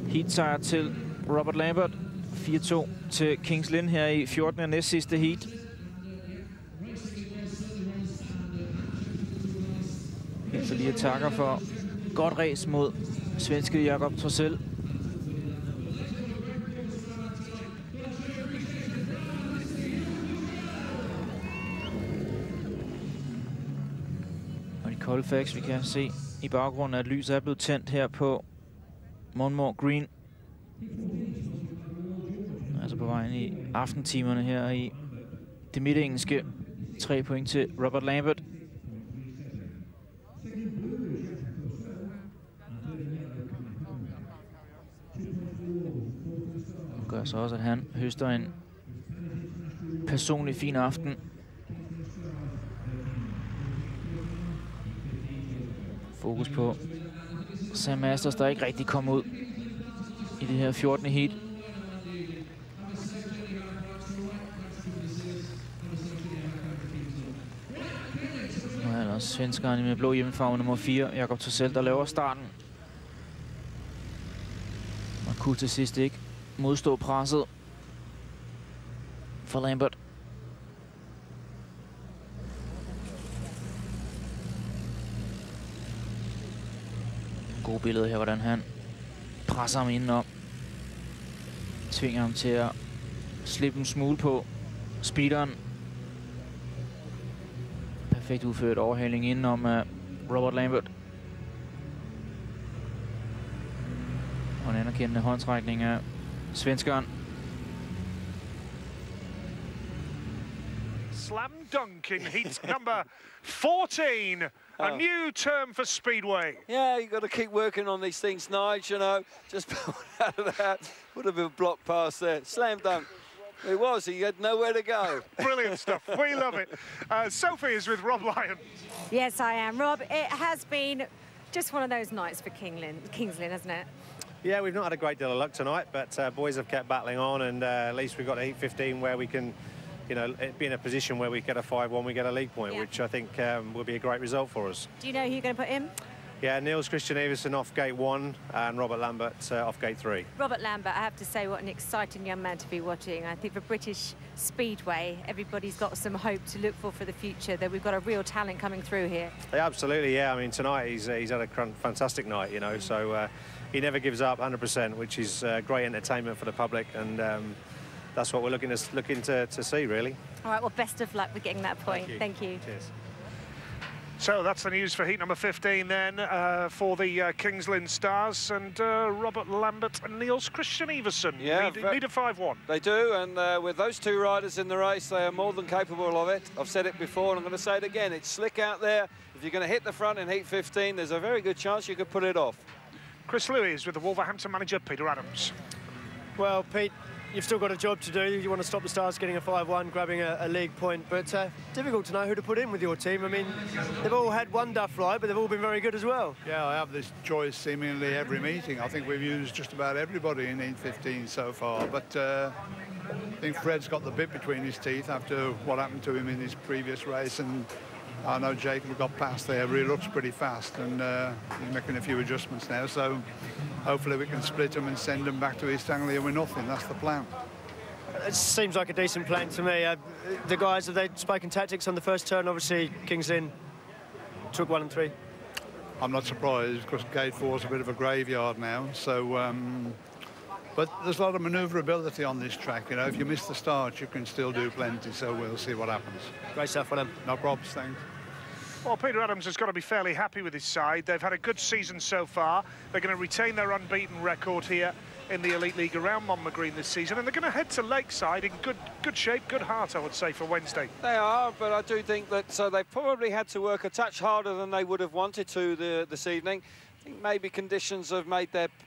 Heat-sejr til Robert Lambert. 4-2 til Kings Lynn her i 14. og næst sidste heat. Så lige takker for godt race mod svenske Jakob Torssell. Og de kolde facts, vi kan se i baggrunden, at lyset er blevet tændt her på Monmore Green. Altså på vejen i aftentimerne her i det midtengelske. 3 point til Robert Lambert. Det gør så også, at han høster en personlig fin aften. Fokus på Sam Masters, der ikke rigtig kom ud i det her 14. heat. Nu er der også svenskeren med blå hjemmefarve nummer 4, Jakob Torssell, der laver starten. Og kunne til sidst ikke modstå presset for Lambert. God billede her, hvordan han presser ham indenom. Tvinger ham til at slippe en smule på speederen. Perfekt udført overhaling indenom af Robert Lambert. Og en anerkendende håndtrækning af svenskeren. Slam dunk in heat number 14. A new term for Speedway. Yeah, you've got to keep working on these things, Nige, you know. Just out of that, would have been a block pass there. Slam dunk. It was, he had nowhere to go. Brilliant stuff, we love it. Sophie is with Rob Lyon. Yes, I am, Rob. It has been just one of those nights for Kings Lynn, hasn't it? Yeah, we've not had a great deal of luck tonight, but boys have kept battling on, and at least we've got a heat 15 where we can, you know, be in a position where we get a 5-1, we get a league point, which I think will be a great result for us. Do you know who you're going to put in? Yeah, Niels Christian Everson off gate 1 and Robert Lambert off gate 3. Robert Lambert, I have to say, what an exciting young man to be watching. I think for British Speedway, everybody's got some hope to look for the future, that we've got a real talent coming through here. Yeah, absolutely, yeah. I mean, tonight he's had a fantastic night, you know, so he never gives up 100%, which is great entertainment for the public, and that's what we're looking to see, really. All right, well, best of luck with getting that point. Thank you. Cheers. So that's the news for heat number 15 then for the Kings Lynn Stars, and Robert Lambert and Niels Christian Everson need a 5-1. They do, and with those two riders in the race, they are more than capable of it. I've said it before, and I'm going to say it again. It's slick out there. If you're going to hit the front in heat 15, there's a very good chance you could pull it off. Chris Lewis with the Wolverhampton manager, Peter Adams. Well, Pete, you've still got a job to do. You want to stop the Stars getting a 5-1, grabbing a league point, but difficult to know who to put in with your team. I mean, they've all had one duff ride, but they've all been very good as well. Yeah, I have this choice seemingly every meeting. I think we've used just about everybody in heat 15 so far, but I think Fred's got the bit between his teeth after what happened to him in his previous race, and I know Jacob got past there, but he looks pretty fast, and he's making a few adjustments now. So hopefully we can split him and send him back to East Anglia with nothing. That's the plan. It seems like a decent plan to me. The guys, have they spoken tactics on the first turn? Obviously, Kings Lynn took 1 and 3. I'm not surprised, because Gate 4 is a bit of a graveyard now. So, but there's a lot of manoeuvrability on this track. You know, if you miss the start, you can still do plenty. So we'll see what happens. Great stuff for them. No problems, thanks. Well, Peter Adams has got to be fairly happy with his side. They've had a good season so far. They're going to retain their unbeaten record here in the Elite League around Monmouth Green this season, and they're going to head to Lakeside in good shape, good heart, I would say, for Wednesday. They are, but I do think that they've probably had to work a touch harder than they would have wanted to this evening. I think maybe conditions have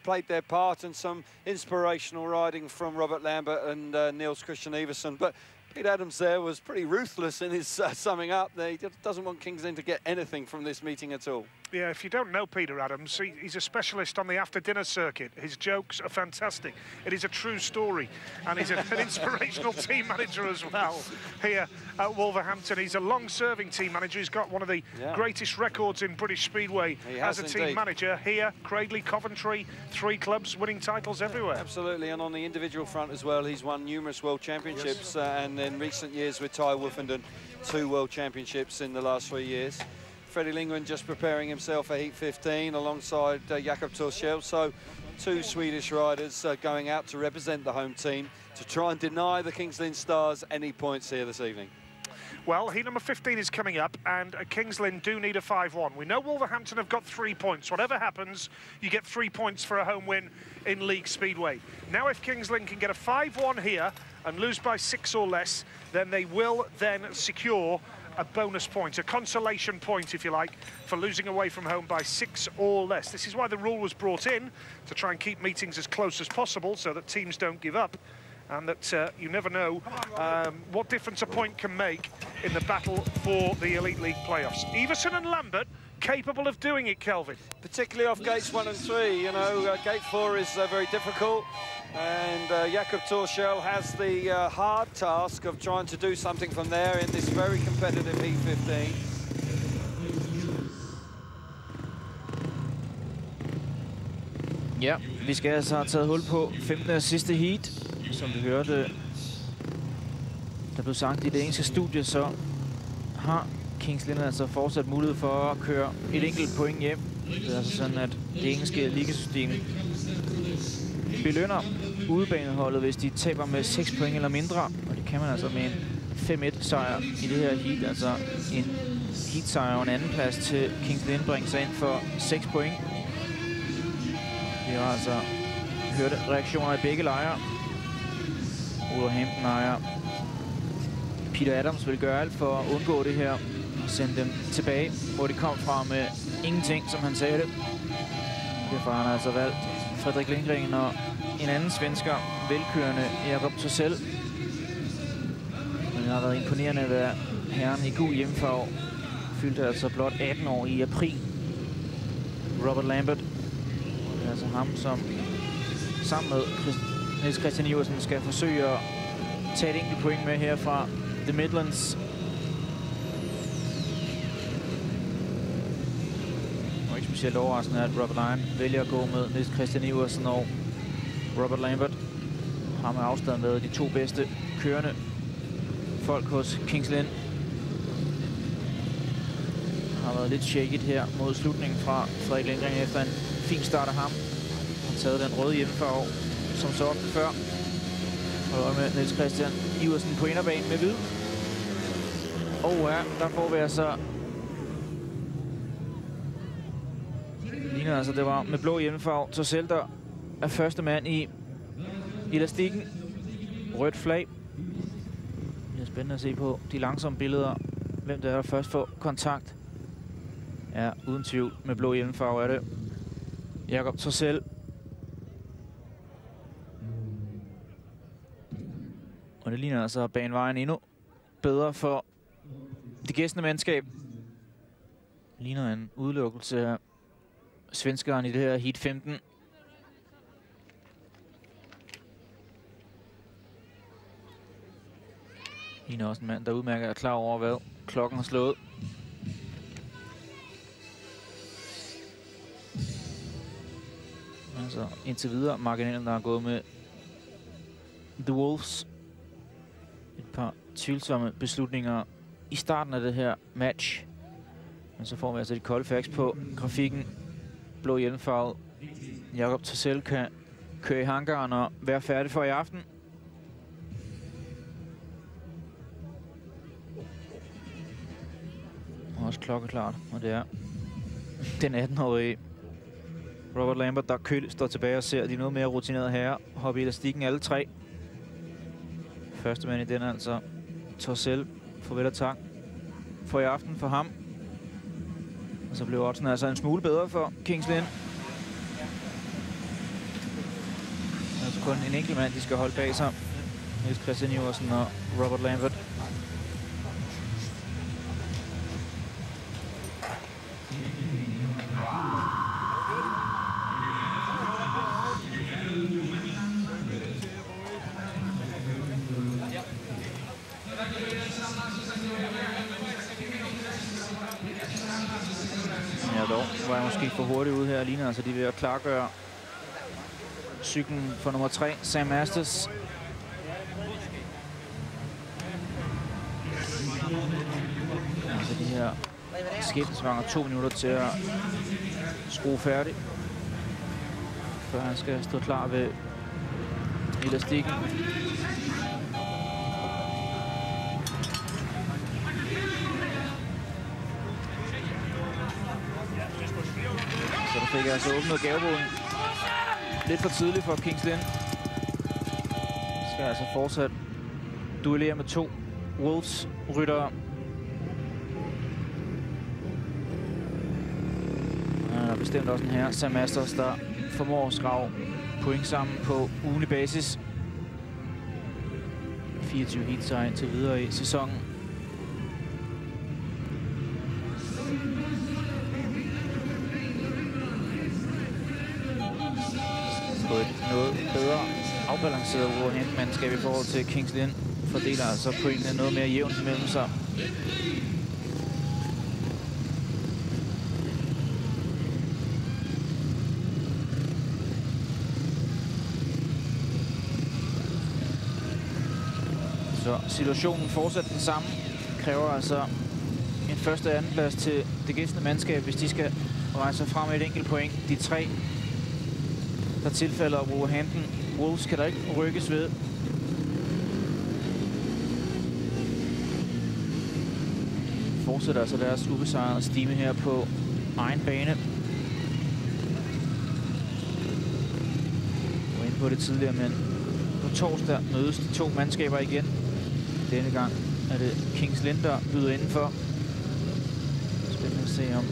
played their part, and some inspirational riding from Robert Lambert and Niels Christian Everson. But Pete Adams there was pretty ruthless in his summing up. He doesn't want Kings Lynn to get anything from this meeting at all. Yeah, if you don't know Peter Adams, he's a specialist on the after-dinner circuit. His jokes are fantastic. It is a true story, and he's an inspirational team manager as well here at Wolverhampton. He's a long-serving team manager. He's got one of the greatest records in British Speedway as a team manager here. Cradley, Coventry, 3 clubs, winning titles everywhere. Absolutely, and on the individual front as well, he's won numerous World Championships, and in recent years with Ty Wolfenden, 2 World Championships in the last 3 years. Freddie Lindgren just preparing himself for Heat 15 alongside Jakob Torshäll. So 2 Swedish riders going out to represent the home team to try and deny the Kings Lynn Stars any points here this evening. Well, heat number 15 is coming up, and Kings Lynn do need a 5-1. We know Wolverhampton have got 3 points. Whatever happens, you get 3 points for a home win in League Speedway. Now, if Kings Lynn can get a 5-1 here and lose by 6 or less, then they will then secure a bonus point, a consolation point, if you like, for losing away from home by 6 or less. This is why the rule was brought in, to try and keep meetings as close as possible so that teams don't give up, and that you never know what difference a point can make in the battle for the Elite League playoffs. Everson and Lambert capable of doing it, Kelvin. Particularly off gates 1 and 3, you know, gate 4 is very difficult, and Jakob Torshäll has the hard task of trying to do something from there in this very competitive Heat 15. Ja, vi skal altså have taget hul på 15. og sidste heat, som vi hørte, der blev sagt i det engelske studie, så har Kings Lynn altså fortsat mulighed for at køre et enkelt point hjem. Det er altså sådan, at det engelske ligasystem belønner udebaneholdet, hvis de taber med 6 point eller mindre. Og det kan man altså med en 5-1 sejr i det her heat. Altså en heat-sejr og en anden plads til Kings Lynn bringer sig ind for 6 point. Vi har altså hørt reaktioner i begge lejre. Wolverhampton-ejer Peter Adams vil gøre alt for at undgå det her og sende dem tilbage, hvor de kom fra med ingenting, som han sagde det. Derfor har han altså valgt Frederik Lindgren og en anden svensker, velkørende Jakob Torshäll. Men det har været imponerende at være herren i gul hjemmefarve. Fyldte altså blot 18 år i april. Robert Lambert. Det er altså ham, som sammen med Niels Christian Iversen skal forsøge at tage et enkelt point med her fra The Midlands. Og ikke specielt overraskende, at Robert Lyon vælger at gå med Niels Christian Iversen og Robert Lambert. Har med afstand været de 2 bedste kørende folk hos Kings Lynn. Har været lidt shaket her mod slutningen fra Frederik Lindgren efter en fin start af ham. Han taget den røde hjemmefarve, som så ofte før. Og med Niels Christian Iversen på inderbanen med hvid. Og ja, der får vi altså... Ligner altså, det var med blå hjemmefarve. Torshäll, der er første mand i elastikken. Rødt flag. Det er spændende at se på de langsomme billeder. Hvem der først får kontakt. Ja, uden tvivl med blå hjemmefarve er det Jakob Torshäll. Og det ligner altså banevejen endnu bedre for det gæstende mandskab. Det ligner en udelukkelse af svenskeren i det her Heat 15. Ligner også en mand, der udmærket er klar over, hvad klokken har slået. Altså indtil videre marginalen, der er gået med The Wolves. Et par tvivlsomme beslutninger i starten af det her match. Men så får vi altså de kolde facts på grafikken. Blå hjelmfarvet. Jakob Thorsild kan køre i hangaren og være færdig for i aften. Også klokkeklart, og det er den 18-årige Robert Lambert, der står tilbage og ser de noget mere rutinerede herrer hoppe i elastikken alle tre. Første mand i den altså Thorsild. Farvel og tak for i aften for ham. Og så blev oddsen altså en smule bedre for Kings Lynn. Altså kun en enkelt mand, de skal holde bag sig. Niels Christian Iversen og Robert Lambert. Var jeg måske for hurtigt ude her alene, altså de er ved at klargøre cyklen for nummer 3, Sam Masters. Altså de her skæbnesvanger 2 minutter til at skrue færdig, før han skal stå klar ved elastikken. Så der fik jeg altså åbnet gaveboden lidt for tidligt for Kings Lynn. Skal altså fortsat duellere med 2 Wolves-ryttere. Der er bestemt også en her, Sam Masters, der formår at skrave point sammen på ugentlig basis. 24 heatsejre indtil videre i sæsonen. På et noget bedre afbalanceret Wolverhampton-mandskab i forhold til Kings Lynn. Fordeler altså pointene noget mere jævnt mellem sig. Så situationen fortsat den samme. Kræver altså en første og anden plads til det gæstende mandskab, hvis de skal rejse frem med et enkelt point. De 3, der tilfælder Wolverhampton Wolves, kan der ikke rykkes ved. Fortsætter altså deres ubesejrede stime her på egen bane. Jeg var inde på det tidligere, men på torsdag mødes de 2 mandskaber igen. Denne gang er det Kings Lynn, der byder indenfor. Spændende at se, om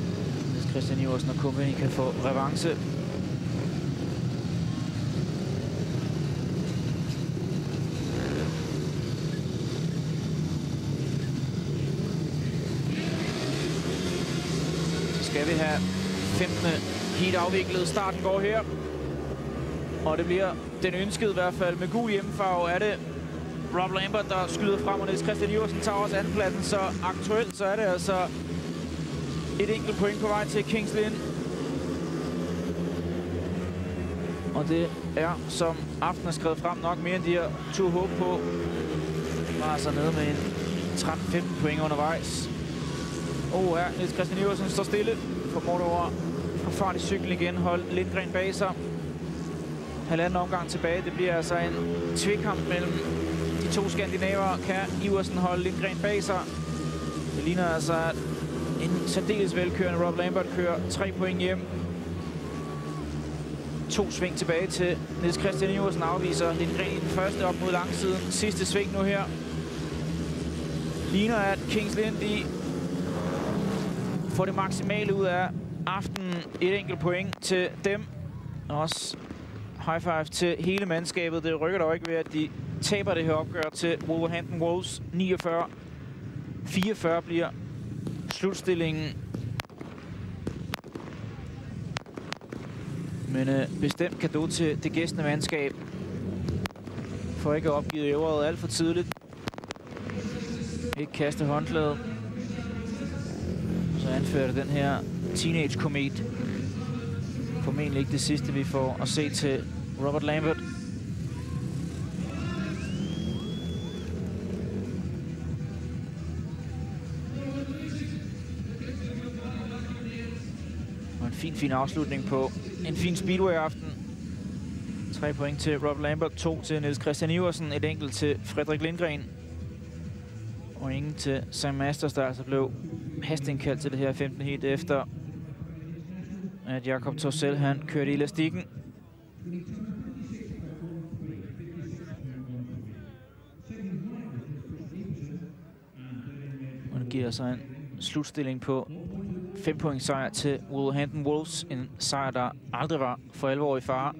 Niels Christian Iversen og company kan få revanche. Skal vi have 15. heat afviklet. Starten går her. Og det bliver den ønskede i hvert fald med gul hjemmefarve. Er det Rob Lambert, der skyder frem, og Niels Christian Iversen tager også andenpladsen. Så aktuelt så er det altså et enkelt point på vej til Kings Lynn. Og det er, som aftenen er skrevet frem, nok mere end de har tur håb på. De var altså nede med en 13-15 point undervejs. Niels Christian Iversen står stille. Formår over på fart i cyklen igen. Hold Lindgren bag sig. Halvanden omgang tilbage. Det bliver altså en tvekamp mellem de 2 skandinaver. Kan Iversen holde Lindgren bag sig? Det ligner altså en særdeles velkørende Rob Lambert kører 3 point hjem. 2 sving tilbage til Niels Christian Iversen. Afviser Lindgren i den første op mod langsiden. Sidste sving nu her. Ligner at Kings Lynn de får det maksimale ud af aftenen. Et enkelt point til dem. Også high five til hele mandskabet. Det rykker dog ikke ved, at de taber det her opgør til Wolverhampton Wolves. 49-44 bliver slutstillingen. Men bestemt cadeau til det gæstende mandskab. For ikke at opgive øvret alt for tidligt. Ikke kaste håndklædet. Så anførte den her teenage-komet Formentlig ikke det sidste, vi får at se til Robert Lambert. Og en fin afslutning på en fin speedway-aften. 3 point til Robert Lambert, 2 til Niels Christian Iversen, et enkelt til Frederik Lindgren. Og ingen til Sam Masters, der altså blev hastindkaldt til det her 15. heat, efter at Jakob Torsell han kørte i elastikken. Og det giver så en slutstilling på 5 point sejr til Wolverhampton Wolves. En sejr, der aldrig var for alvor i fare.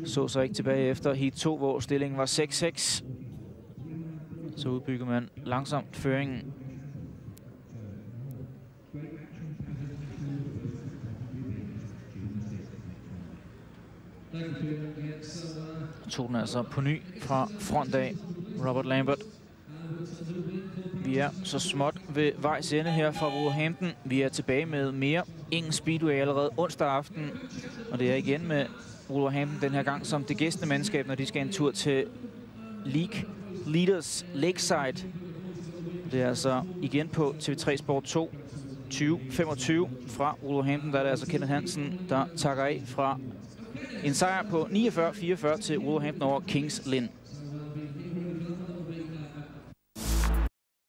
Så så ikke tilbage efter heat 2, hvor stillingen var 6-6. Så udbygger man langsomt føringen. Tog den altså på ny fra front af Robert Lambert. Vi er så småt ved vejs ende her fra Wolverhampton. Vi er tilbage med mere engelsk speedway allerede onsdag aften. Og det er igen med Wolverhampton den her gang som det gæstende mandskab, når de skal en tur til League Leaders Lakeside. Det er altså igen på TV3 Sport 2 2025 fra Wolverhampton. Der er det altså Kenneth Hansen, der takker af fra en sejr på 49-44 til Wolverhampton over Kings Lynn.